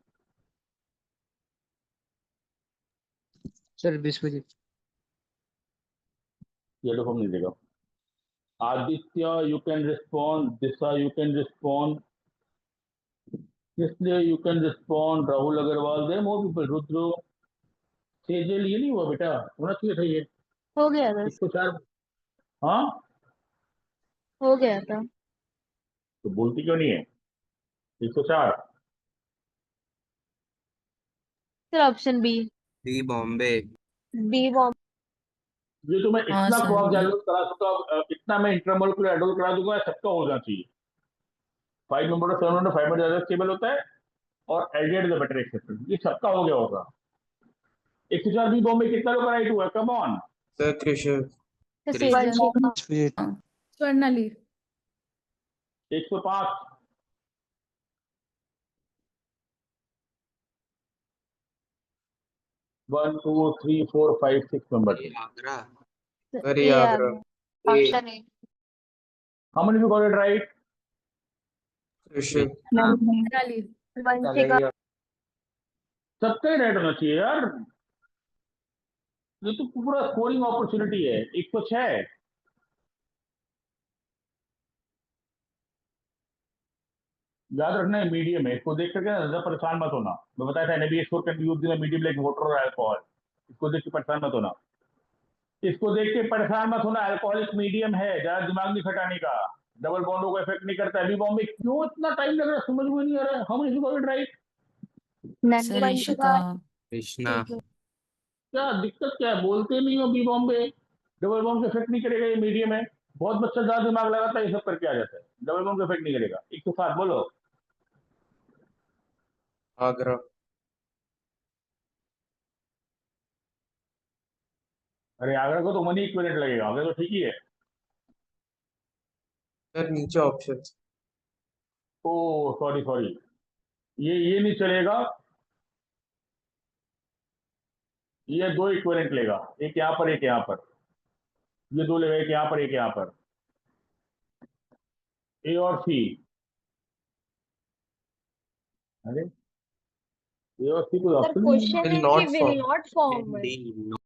सर विश्वजीत. आइड फॉर्म नहीं देगा. Aditya, you can respond. Disha, you can respond. Isliye you can respond. Rahul Agarwal, there are more people. Rudra, Sejal, ये नहीं हुआ बेटा. होना चाहिए था ये. हो गया था 104. हाँ, हो गया था तो बोलती क्यों नहीं है? 104. Sir option B. D Bombay. B Bombay. ये तो मैं हाँ इतना सर, क्रॉस भी। डायलोग करा दूंगा, इतना मैं इंटरमोलिकुलर एडोल करा दूंगा, सबका हो जाना चाहिए. 5 मेंबर और 7 मेंबर 5 में ज्यादा स्टेबल होता है और aldehyde is the better accepted. ये सबका हो गया होगा. 104 बी बॉम्बे कितना लोग राइट हुआ? Come on. Sir Krishna. Sejal. Vishwajeet. Swarnali. 105. One two three four five six member. Agra. A Very आ Agra. गया. Option A. How many of you got it right? Krishna. Swarnali. Vanshika. सबका ही राइट होना चाहिए यार. ये तो पूरा स्कोरिंग अपॉर्चुनिटी है. 106. याद रखना है मीडियम है. इसको देख करके ना ज्यादा परेशान मत होना. मैं बताया था NABA score can be used in medium like water और अल्कोहल. इसको देख के परेशान मत होना. इसको देख के परेशान मत होना. अल्कोहलिक मीडियम है, ज्यादा दिमाग नहीं खटाने का. डबल बॉन्डों को इफेक्ट नहीं करता. अभी बॉम्बे क्यों इतना टाइम लग रहा है? समझ में नहीं आ रहा है. How many got it right? Sir Vanshika. Ishita. Krishna. क्या दिक्कत क्या है? बोलते नहीं हो बी बॉम्बे. डबल बॉम्ब का इफेक्ट नहीं करेगा. ये मीडियम है. बहुत बच्चा ज्यादा दिमाग लगाता है, ये सब करके आ जाता है. डबल बॉम्ब का इफेक्ट नहीं करेगा. 107 बोलो. Agra. अरे आगरा को तो मनी इक्विवेलेंट लगेगा. आगरा तो ठीक ही है. Sir नीचे options. ओ सॉरी सॉरी, ये नहीं चलेगा. ये 2 इक्विवेलेंट लेगा. एक यहाँ पर एक यहाँ पर. ये 2 लेगा. एक यहाँ पर एक यहाँ पर. ए और सी. अरे ए और सी कोई सर ऑप्शन नहीं है. क्वेश्चन Will है not कि will form. Not form. D. No.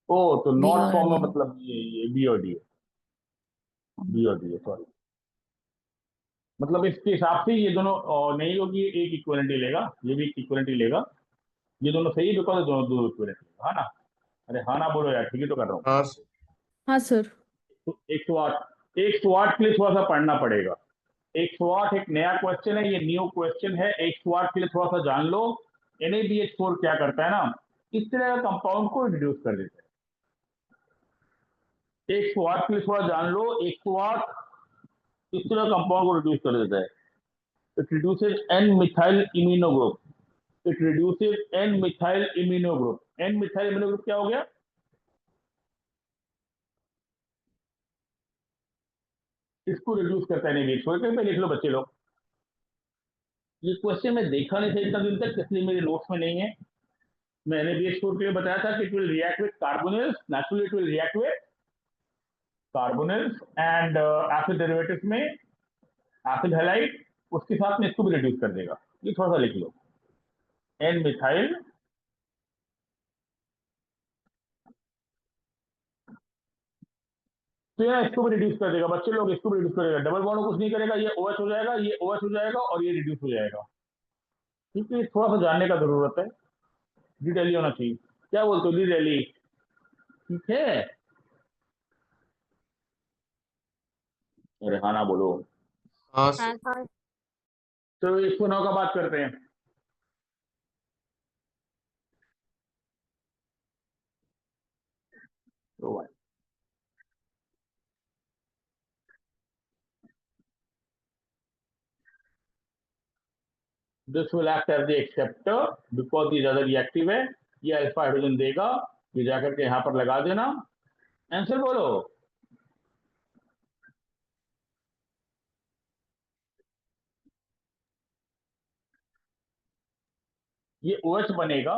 ओ तो बी नॉट और फॉर्म में डी. मतलब ये बी और डी है. बी और डी है सॉरी. मतलब इसके हिसाब से ये दोनों नहीं होगी. ये एक इक्विवेलेंट ही लेगा. ये भी एक इक्विवेलेंट ही लेगा. ये दोनों सही है बिकॉज दोनों 2 इक्विवेलेंट लेगा. हाँ ना? अरे हाँ ना बोलो यार. ठीक ही तो कर रहा हूँ. हाँ हाँ सर. तो 108. 108 के लिए थोड़ा सा पढ़ना पड़ेगा. 108 एक नया क्वेश्चन है. ये न्यू क्वेश्चन है. 108 के लिए थोड़ा सा जान लो. NaBH4 क्या करता है ना, इस तरह का कंपाउंड को रिड्यूस कर देता है. 108 के लिए थोड़ा जान लो. 108 इस तरह कंपाउंड को रिड्यूस कर देता है. It reduces N-methyl imino group. It reduces N-methyl imino group. N-methyl imino group क्या हो गया? इसको रिड्यूस करता है NaBH4. कहीं पे लिख लो बच्चे लोग. ये क्वेश्चन मैं देखा नहीं था इतना दिन तक, इसलिए मेरे नोट्स में नहीं है. मैंने NaBH4 के लिए बताया था कि it will react with carbonyls. Naturally it will react with carbonyls and acid derivatives में एसिड हैलाइड. उसके साथ में इसको भी रिड्यूस कर देगा. ये थोड़ा सा लिख लो. N-methyl तो यार इसको भी रिड्यूस कर देगा. बच्चे लोग इसको भी रिड्यूस करेगा. डबल बॉन्ड कुछ नहीं करेगा. ये OH हो जाएगा, ये OH हो जाएगा और ये रिड्यूस हो जाएगा. ठीक है. थोड़ा सा जानने का जरूरत है. डी डेली होना चाहिए. क्या बोलते हो डी डेली? ठीक है. अरे हाँ ना बोलो. हाँ हाँ. तो 109 का बात करते हैं. तो भाई this will act as the acceptor because ये ज्यादा रिएक्टिव है, ये अल्फा हाइड्रोजन देगा, ये जाकर के यहाँ पर लगा देना। आंसर बोलो। ये OH बनेगा।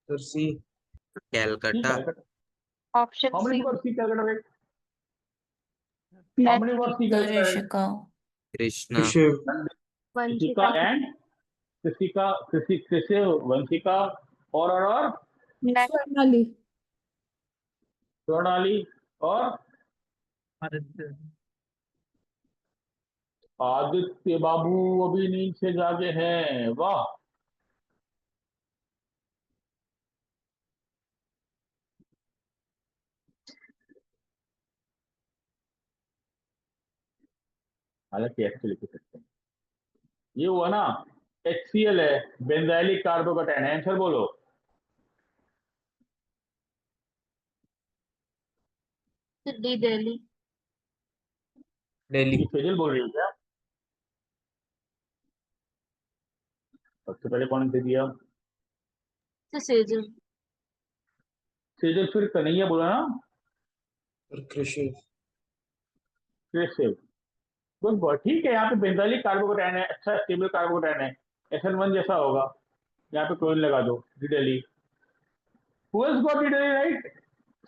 सर सी ठीक कैलकाटा है। Option how many C word C Calcutta है? हाउ मेनी वर्ड सी तो कैलकाटा है? ऋषिका कृष्णा वंशिका कृषिका एंड कृषिका, कृषि वंशिका और नेक्स्ट स्वर्णाली। स्वर्णाली और आदित्य बाबू अभी नींद से जागे हैं, वाह। हालांकि ऐसे लिख सकते हैं। ये हुआ ना, HCl है, बेंजाइलिक कार्बोकैटायन। आंसर बोलो। डी दिल्ली। दिल्ली ये सेजल बोल रही हो क्या? सबसे पहले कौन से दिया? सेजल। सेजल, फिर कन्हैया बोला ना, और कृषि फिर सेव। गुड बॉय, ठीक है। यहाँ पे बेंजाइलिक कार्बोकैटायन है, अच्छा स्टेबल कार्बोकैटायन है, SN1 जैसा होगा। यहाँ पे क्लोरीन लगा दो, डिडेली। हु हैज गॉट डिडेली राइट?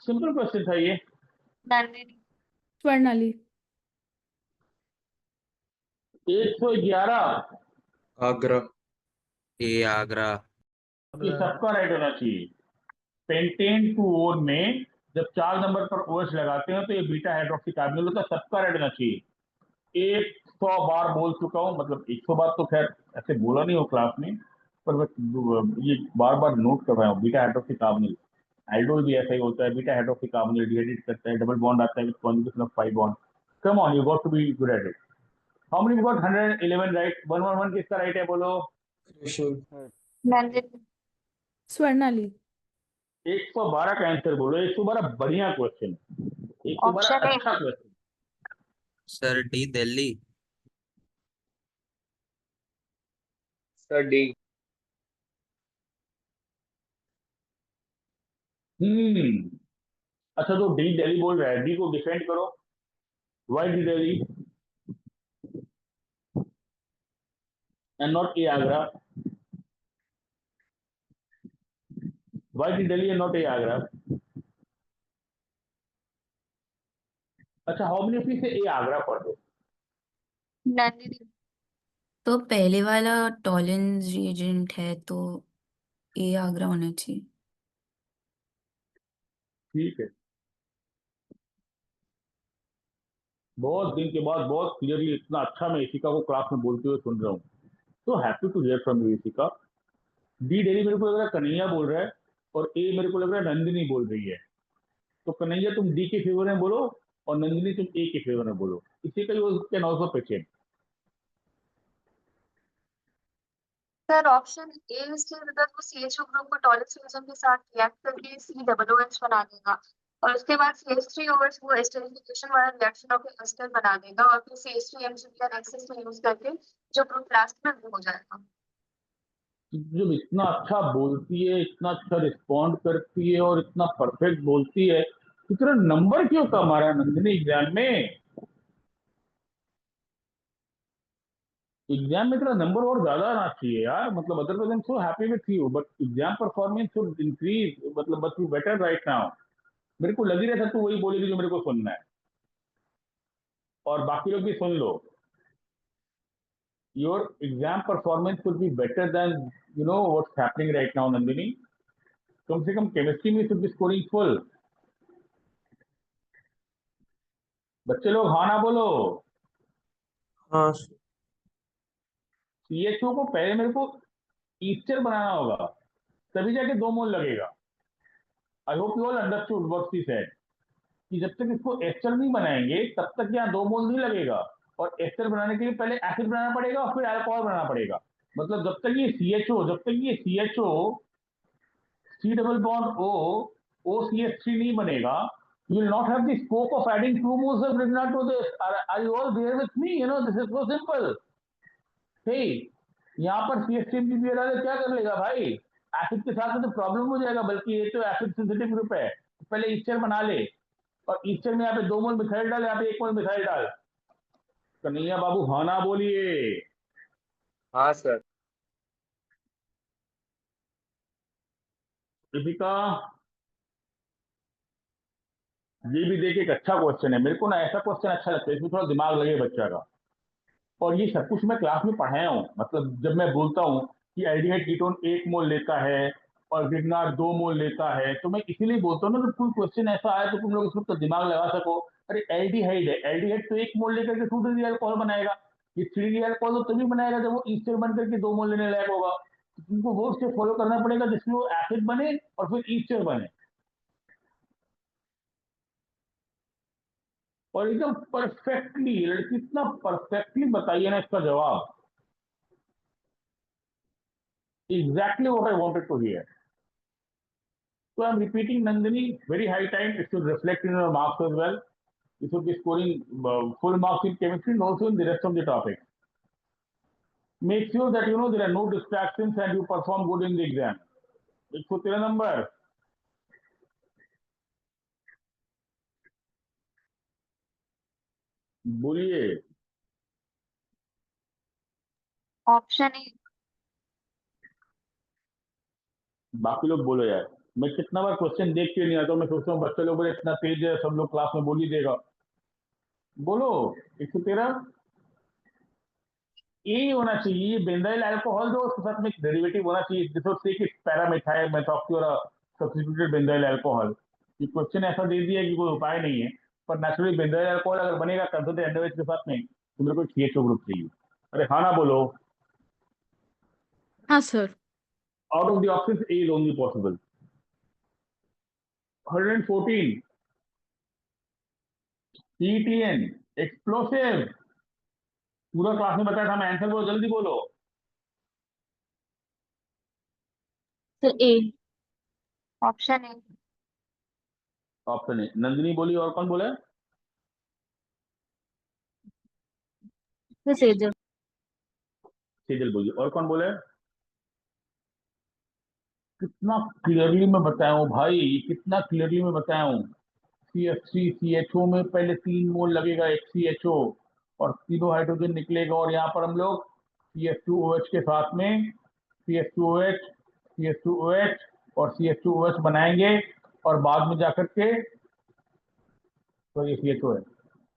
सिंपल क्वेश्चन था ये। नंदिनी। स्वर्णाली। 111। आगरा ए आगरा ये सबका राइट होना चाहिए। पेंटेन टू ओन में जब 4 नंबर पर OH लगाते हैं तो ये बीटा हाइड्रोक्सी कार्बोनिल होता है, सबका राइट होना चाहिए। 100 बार बोल चुका हूँ, मतलब 100 बार तो खैर ऐसे बोला नहीं हो क्लास में, पर मैं ये बार बार नोट कर रहा हूँ। बीटा हाइड्रोक्सी कार्बोनिल, एल्डोल भी ऐसा ही होता है। बीटा हाइड्रोक्सी कार्बोनिल डिहाइड्रेट करता है, डबल बॉन्ड आता है with conjugation of 5 bond. Come on, you got to be good at it. How many got 111 right? 111 किसका राइट है बोलो? कृषि नंदिनी। स्वर्णाली। 112 का आंसर बोलो। 112 बढ़िया क्वेश्चन, 112 ऑप्शन ए। अच्छा question. Sir D Delhi sir D. अच्छा, तो डी दिल्ली बोल रहा है, डी को डिफेंड करो। Why D Delhi and not A Agra? Why D Delhi and not A Agra? अच्छा, हाउ मेनी ऑफ यू से ए आगरा पढ़ दो? नंदिनी। तो पहले वाला टॉलेंस रिएजेंट है तो ए आगरा होना चाहिए। ठीक है। बहुत दिन के बाद बहुत क्लियरली इतना अच्छा मैं इशिका को क्लास में बोलते हुए सुन रहा हूँ। तो happy to hear from you Ishika. D Delhi मेरे को लग रहा है कन्हैया बोल रहा है, और ए मेरे को लग रहा है नंदिनी बोल रही है। तो कन्हैया तुम डी के फेवर में बोलो और नंदिनी तुम ए के फेवर में बोलो। इसी का use can also pitch. Sir option A इसलिए बिकॉज वो CH2 ग्रुप को टॉलेंस रिएजेंट के साथ रिएक्ट करके COOH बना देगा, और उसके बाद CH3OH वो एस्टरिफिकेशन वाला रिएक्शन ऑफ एस्टर बना देगा, और फिर CH3MgP एक्सेस को यूज करके जो ग्रुप लास्ट में वो हो जाएगा। जब इतना अच्छा बोलती है, इतना अच्छा रिस्पॉन्ड करती है और इतना परफेक्ट बोलती है, तो तेरा नंबर क्यों कम आ रहा है नंदिनी एग्जाम में? एग्जाम में तेरा नंबर और ज्यादा आना चाहिए यार। मतलब otherwise I am so happy with you, but exam performance should increase, मतलब but you better right now. मेरे को लग ही रहा था तू वही बोलेगी जो मेरे को सुनना है, और बाकी लोग भी सुन लो। Your exam performance should be better than you know what's happening right now Nandini. कम से कम केमिस्ट्री में शुड बी स्कोरिंग फुल। बच्चे लोग हाँ ना बोलो। हाँ CHO को पहले मेरे को ईस्टर बनाना होगा, तभी जाके 2 मोल लगेगा। I hope you all understood what she said, कि जब तक इसको एस्टर नहीं बनाएंगे तब तक यहाँ 2 मोल नहीं लगेगा, और एस्टर बनाने के लिए पहले एसिड बनाना पड़ेगा और फिर अल्कोहल बनाना पड़ेगा। मतलब जब तक ये CHO C double bond O OCH3 नहीं बनेगा, you will not have the scope of adding 2 moles of grignard to this. Are you all there with me? You know, this is so simple. हे यहाँ पर CH3 डाले क्या कर लेगा भाई, acid के साथ में तो प्रॉब्लम हो जाएगा, बल्कि ये तो एसिड सिंथेटिक ग्रुप है, पहले ईस्टर बना ले, और ईस्टर में यहाँ पे 2 मोल मिथाइल डाल, यहाँ पे 1 मोल मिथाइल डाल। कन्हैया बाबू हाँ ना बोलिए। हाँ सर। दीपिका, ये भी देखिए एक अच्छा क्वेश्चन है, मेरे को ना ऐसा क्वेश्चन अच्छा लगता है, इसमें थोड़ा दिमाग लगे बच्चा का, और ये सब कुछ मैं क्लास में पढ़ाया हूँ, मतलब जब मैं बोलता हूँ कि एल्डिहाइड कीटोन 1 मोल लेता है और ग्रिग्नार 2 मोल लेता है, तो मैं इसीलिए बोलता हूँ ना कि कोई क्वेश्चन ऐसा आए तो तुम लोग इसमें तो दिमाग लगा सको। अरे एल्डिहाइड है, एल्डिहाइड तो 1 मोल लेकर के 2 डिग्री अल्कोहल बनाएगा, ये 3 डिग्री अल्कोहल तो तभी बनाएगा जब वो ईस्टर बन करके 2 मोल लेने लायक होगा, तो तुमको वो स्टेप फॉलो करना पड़ेगा जिसमें वो एसिड बने और फिर ईस्टर बने, और एकदम परफेक्टली, लड़की इतना परफेक्टली बताइए ना इसका जवाब, exactly what I wanted to hear. So I'm repeating, Nandini, very high time. It should reflect in your marks as well. You should be scoring full marks in chemistry and also in the rest of the topics. Make sure that you know there are no distractions and you perform good in the exam. 113 number. बोलिए। Option A. बाकी लोग बोलो यार, मैं कितना बार question देख के नहीं आता हूँ, मैं सोचता हूँ बच्चे लोग बोले इतना तेज है, सब लोग क्लास में बोल ही देगा। बोलो 113। ये होना चाहिए, ये बेंजाइल अल्कोहल जो उसके साथ में एक डेरिवेटिव होना चाहिए, जिसको से कि पैरामिथाइल मेथॉक्सी और सब्स्टिट्यूटेड बेंजाइल अल्कोहल। ये क्वेश्चन ऐसा दे दिया कि कोई उपाय नहीं है, पर नेचुरली बेंजाइल अल्कोहल अगर बनेगा कंसंट्रेट एंडोवेज के साथ में, तो मेरे को CHO ग्रुप चाहिए। अरे हाँ ना बोलो। हाँ sir. Out of the options A is only possible. 114 PTN explosive, पूरा क्लास में बताया था मैं, आंसर बोलो, जल्दी बोलो। Sir A. Option A. Option A, Nandini बोली, और कौन बोला? सर सेजल। सेजल बोली, और कौन बोला? कितना क्लियरली मैं बताया हूँ भाई, कितना क्लियरली मैं बताया हूँ। CH3CHO में पहले 3 मोल लगेगा एक CHO, और तीनों हाइड्रोजन निकलेगा, और यहाँ पर हम लोग CH2OH के साथ में CH2OH, CH2OH और CH2OH बनाएंगे, और बाद में जाकर के, तो ये CHO है,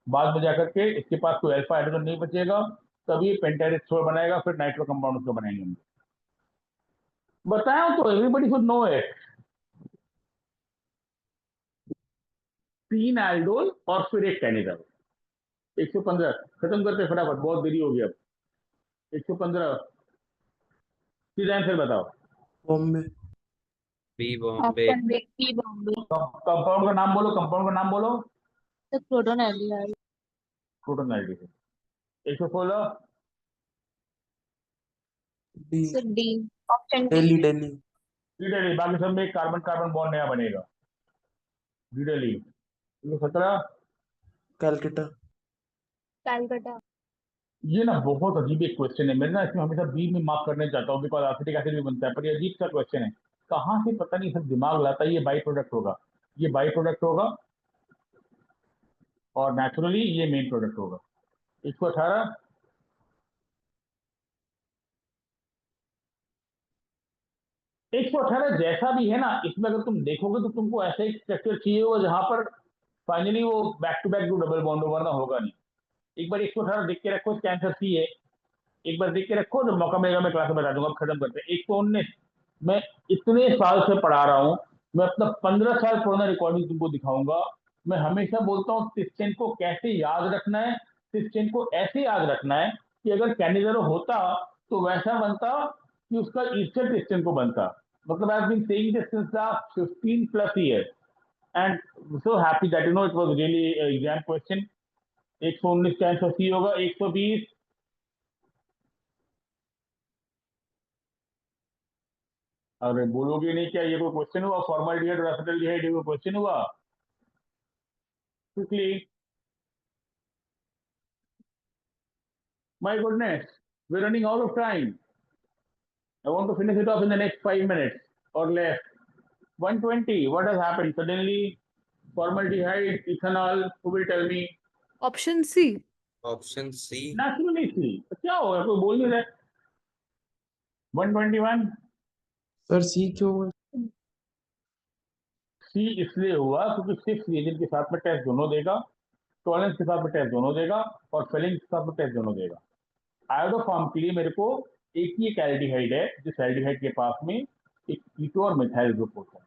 बाद में जाकर के इसके पास कोई अल्फा हाइड्रोजन नहीं बचेगा, तभी पेंटाइल छोड़ बनाएगा, फिर नाइट्रो कंपाउंड उसको बनाएंगे हम। बताया तो, everybody should know it. 3 aldol और फिर एक कैनिडल। 115 खत्म करते फटाफट, बहुत देरी हो गई अब। 115 सीधा आंसर बताओ। Bombay. B Bombay. Option B B Bombay. Compound का नाम बोलो, कंपाउंड का नाम बोलो। Sir proton aldehyde. Proton nitrogen. 116 D. Sir D. Option D. Delhi Delhi. डिटेली, बाकी सब में एक कार्बन कार्बन बॉन्ड नया बनेगा। डिटेली। 117 कलकत्ता। कैलकाटा। ये ना बहुत अजीब एक क्वेश्चन है, मैं ना इसमें हमेशा बी में मार्क करने चाहता हूँ, बिकॉज एसिटिक एसिड भी बनता है, पर ये अजीब सा क्वेश्चन है, कहाँ से पता नहीं सब दिमाग लाता है। ये बाई प्रोडक्ट होगा, ये बाई प्रोडक्ट होगा, और नेचुरली ये मेन प्रोडक्ट होगा। 118 118 जैसा भी है ना, इसमें अगर तुम देखोगे तो तुमको ऐसा एक स्ट्रक्चर चाहिए होगा जहां पर फाइनली वो बैक टू बैक जो डबल बॉन्ड हो, वरना होगा नहीं। एक बार 118 देख के रखो, इसका आंसर सी है। एक बार देख के रखो, जब मौका मिलेगा मैं क्लास में बता दूंगा। अब खत्म करते हैं। 119 मैं इतने साल से पढ़ा रहा हूँ, मैं अपना 15 साल पुराना रिकॉर्डिंग तुमको दिखाऊंगा। मैं हमेशा बोलता हूँ सिस्टेन को कैसे याद रखना है, सिस्टेन को ऐसे याद रखना है कि अगर कैनिजरो होता तो वैसा बनता कि उसका ईस्टर सिस्टेन को बनता। मतलब I have been saying this since the 15 plus years, and so happy that you know it was really exam question. 119 का आंसर सी होगा। 120 अरे बोलोगे नहीं क्या, ये कोई क्वेश्चन हुआ? फॉर्मल्डिहाइड और एसिटाल्डिहाइड ये कोई क्वेश्चन हुआ? Quickly, my goodness. we're running out of time. I want to finish it off in the next 5 minutes or less. 120, what has happened? Suddenly, formaldehyde, ethanol, who will tell me? Option C. Option C. Naturally C. तो क्या होगा, कोई बोल नहीं रहा। 121, sir C क्यों हुआ? C इसलिए हुआ क्योंकि 6 रीजन के साथ में टेस्ट दोनों देगा, टॉलरेंस के साथ में टेस्ट दोनों देगा, और फिलिंग के साथ में टेस्ट दोनों देगा। आयोडोफॉर्म के लिए मेरे को एक ही एक एल्डिहाइड है, जिस एल्डिहाइड के पास में एक कीटो और मिथाइल ग्रुप होता है।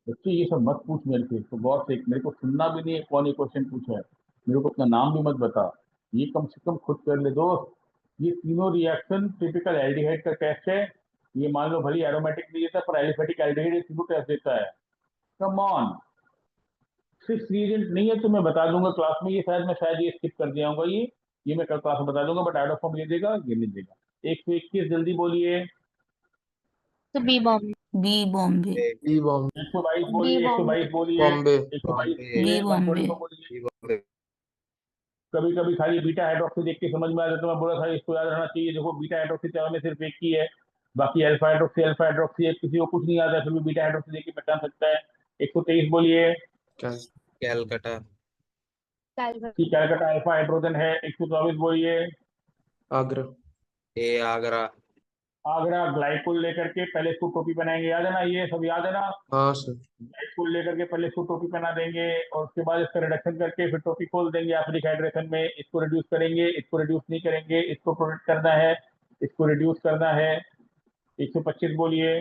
बच्चे ये सब मत पूछ मेरे से, तो गौर से, मेरे को सुनना भी नहीं है कौन ये क्वेश्चन पूछा है, मेरे को अपना नाम भी मत बता, ये कम से कम खुद कर ले दोस्त। ये तीनों रिएक्शन टिपिकल एल्डिहाइड का टेस्ट है। ये मान लो भले एरोमेटिक नहीं देता, पर एलिफेटिक एल्डिहाइड तीनों टेस्ट देता है। कम ऑन, 6 रिएजेंट नहीं है तो मैं बता दूंगा क्लास में, ये शायद ये स्किप कर दिया होगा, ये मैं कल क्लास में बता दूंगा, बट आयोडोफॉर्म ये देगा, ये नहीं देगा। 121 जल्दी बोलिए। तो B Bombay. B Bombay. B Bombay. 122 बोलिए, 122 बोलिए, बॉम्बे। 122 बॉम्बे। बोलिए, बी बॉम्बे। 144 बोलिए। बी बॉम्बे। कभी कभी खाली बीटा हाइड्रोक्सी देख के समझ में आ जाता है, तो मैं बोला था इसको याद रहना चाहिए। देखो बीटा हाइड्रोक्सी चारों में सिर्फ एक ही है, बाकी अल्फा हाइड्रोक्सी है, किसी को कुछ नहीं आता है, फिर भी बीटा हाइड्रोक्सी देख के पहचान सकता है। 123 बोलिए। क्या? कैलकाटा। सी कैलकाटा अल्फा हाइड्रोजन है। 124 बोलिए। आगरा। ए आगरा। आगरा ग्लाइकोल लेकर के पहले इसको टोपी पहनाएंगे, याद है ना, ये सब याद है ना। हाँ सर। ग्लाइकोल लेकर के पहले इसको टोपी पहना देंगे, और उसके बाद इसका रिडक्शन करके फिर टोपी खोल देंगे एसिडिक हाइड्रेशन में। इसको रिड्यूस करेंगे, इसको रिड्यूस नहीं करेंगे, इसको प्रोटेक्ट करना है, इसको रिड्यूस करना है। 125 बोलिए।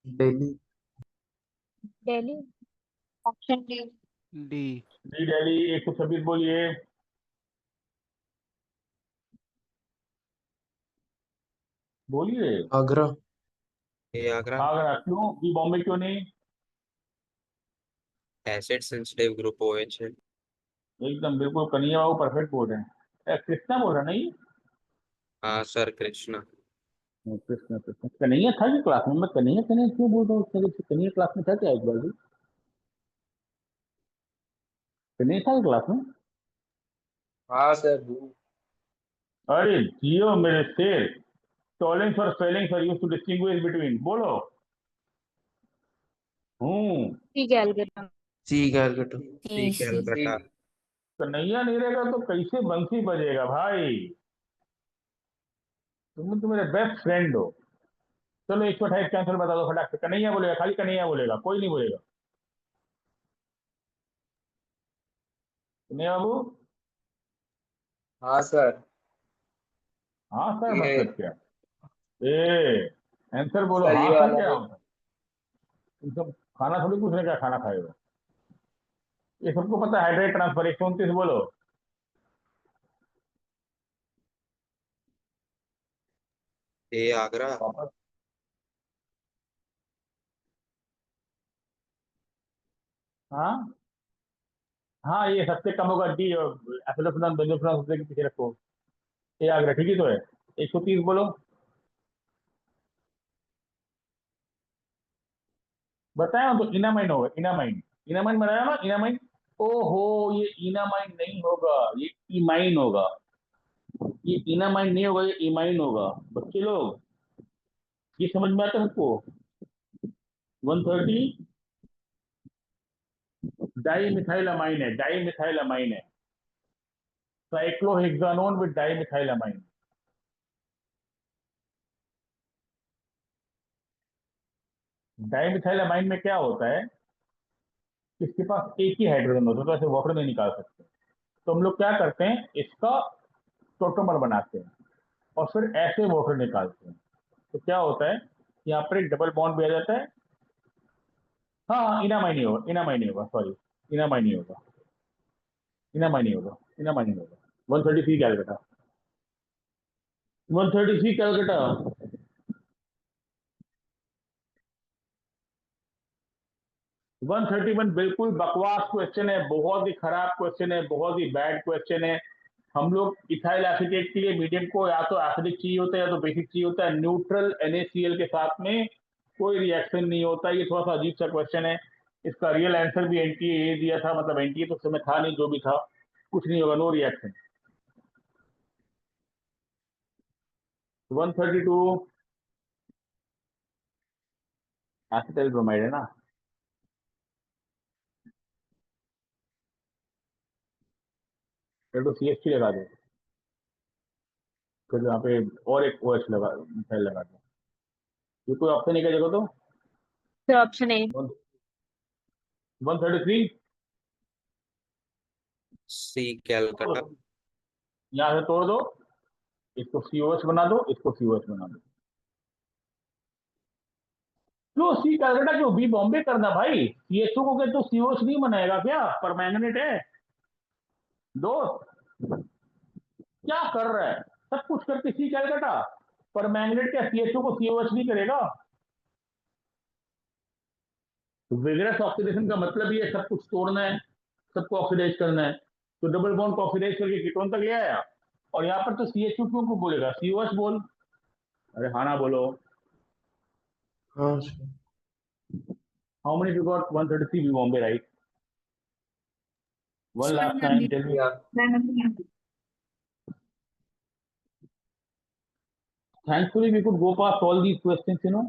Delhi. Delhi. Option D. D. D Delhi. 126 बोलिए। बोलिए। आगरा। ए आगरा। आगरा क्यों, बी बॉम्बे क्यों नहीं? एसिड सेंसिटिव ग्रुप ओएच है। एकदम बिल्कुल, कन्हैया बाबू परफेक्ट बोल रहे हैं। कृष्णा बोल रहा नहीं? हाँ सर, कृष्णा। कृष्णा कृष्णा कन्हैया था कि क्लास में? मैं कन्हैया कन्हैया क्यों बोल रहा हूँ? कन्हैया क्लास में था क्या एक बार भी? कन्हैया था क्लास में? हाँ सर। अरे जियो मेरे शेर। टॉलेंस और Fehling's are used to distinguish between, बोलो। सी कैलकाटा। सी कैलकाटा। सी सी। कैलकाटा। कन्हैया नहीं रहेगा तो कैसे बंसी बजेगा भाई? तुम तो मेरे बेस्ट फ्रेंड हो। चलो 128 का आंसर बता दो फटाक से। कन्हैया बोलेगा, खाली कन्हैया बोलेगा, कोई नहीं बोलेगा। कन्हैया बाबू। हाँ सर। हाँ सर ये मतलब क्या? ए आंसर बोलो, सर, हाँ ये सर वाला क्या है। होता है? तुम सब खाना थोड़ी पूछने क्या खाना खाएगा, ये सबको पता है। हाइड्रेट ट्रांसफर 129 बोलो। ए आगरा। वापस। हाँ हाँ, ये सबसे कम होगा डी, और एसिडोफिनॉन बेंजोफिनॉन सबसे के पीछे रखो। ये आगरा ठीक ही तो है। 130 बोलो। बताया तो इनामाइन होगा, इनामाइन। इनामाइन बनाया ना, इनामाइन। ओहो, ये इनामाइन नहीं होगा, ये इमाइन होगा। ये इनामाइन नहीं होगा, ये इमाइन होगा। बच्चे लोग, ये समझ में आता है सबको? 130 डाईमिथाइलमाइन है, डाईमिथाइलमाइन है। Cyclohexanone with डाईमिथाइलमाइन। डाईमिथाइलमाइन में क्या होता है, इसके पास एक ही हाइड्रोजन होता है, तो ऐसे वाटर नहीं निकाल सकते। तो हम लोग क्या करते हैं, इसका टोटोमर बनाते हैं और फिर ऐसे वाटर निकालते हैं। तो क्या होता है, यहाँ पर एक डबल बॉन्ड भी आ जाता है। हाँ, इनामाइन नहीं होगा, इनामाइन नहीं होगा, सॉरी, इनामाइन नहीं होगा, इनामाइन नहीं होगा, इनामाइन नहीं होगा। 133 कैलकाटा, 133 कैलकाटा। 131 बिल्कुल बकवास क्वेश्चन है, बहुत ही खराब क्वेश्चन है, बहुत ही बैड क्वेश्चन है। हम लोग इथाइल एसीटेट के लिए मीडियम को या तो एसिडिक चाहिए होता है या तो बेसिक चाहिए होता है। न्यूट्रल NaCl के साथ में कोई रिएक्शन नहीं होता। ये थोड़ा सा अजीब सा क्वेश्चन है। इसका रियल आंसर भी NTA दिया था, मतलब NTA तो उस समय था नहीं, जो भी था, कुछ नहीं होगा, नो रिएक्शन। 132 एसिटाइल ब्रोमाइड है ना, तो CH3 लगा दो, फिर यहाँ पे और एक OH लगा, मिथाइल लगा दो। ये कोई ऑप्शन नहीं का जगह तो सर ऑप्शन ए। 133 सी कैलकाटा। यहाँ से तोड़ दो, इसको COH बना दो, इसको COH बना दो। क्यों सी कैलकाटा, क्यों बी बॉम्बे करना भाई? CHO को कहते तो COH नहीं बनाएगा क्या? परमैंगनेट है दोस्त, क्या कर रहा है? सब कुछ करके सी कैलकाटा, परमैंगनेट क्या CHO को COH नहीं करेगा? विगरस ऑक्सीडेशन का मतलब ये सब कुछ तोड़ना है, सबको ऑक्सीडाइज करना है। तो डबल बॉन्ड को ऑक्सीडाइज करके कीटोन तक ले आया, और यहाँ पर तो CHO क्यों को बोलेगा? COH बोल। अरे हाँ ना बोलो। हाँ sir. How many you got? 133 B Bombay, right? One Sir, last time, tell me. Yeah. Thankfully, we could go past all these questions, you know.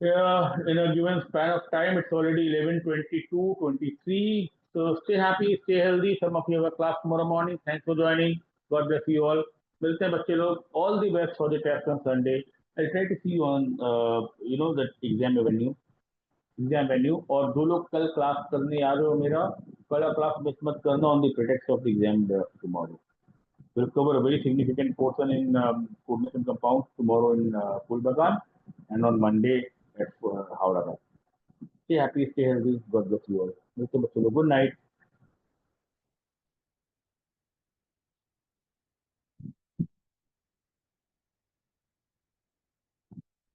In a given span of time, it's already 11:22, 23. So stay happy, stay healthy. Some of you have a class tomorrow morning. Thanks for joining. God bless you all. मिलते हैं बच्चे लोग. All the best for the test on Sunday. I'll try to see you on, that exam venue. और जो लोग कल class करने आ रहे हो मेरा, कल क्लास मिस मत करना on the pretext of the exam tomorrow. We'll cover a very significant portion in coordination compounds tomorrow in Pulbagan, and on Monday at Howrah. Stay happy, stay healthy. God bless you all. Mr. Bachalo, good night.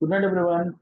Good night, everyone.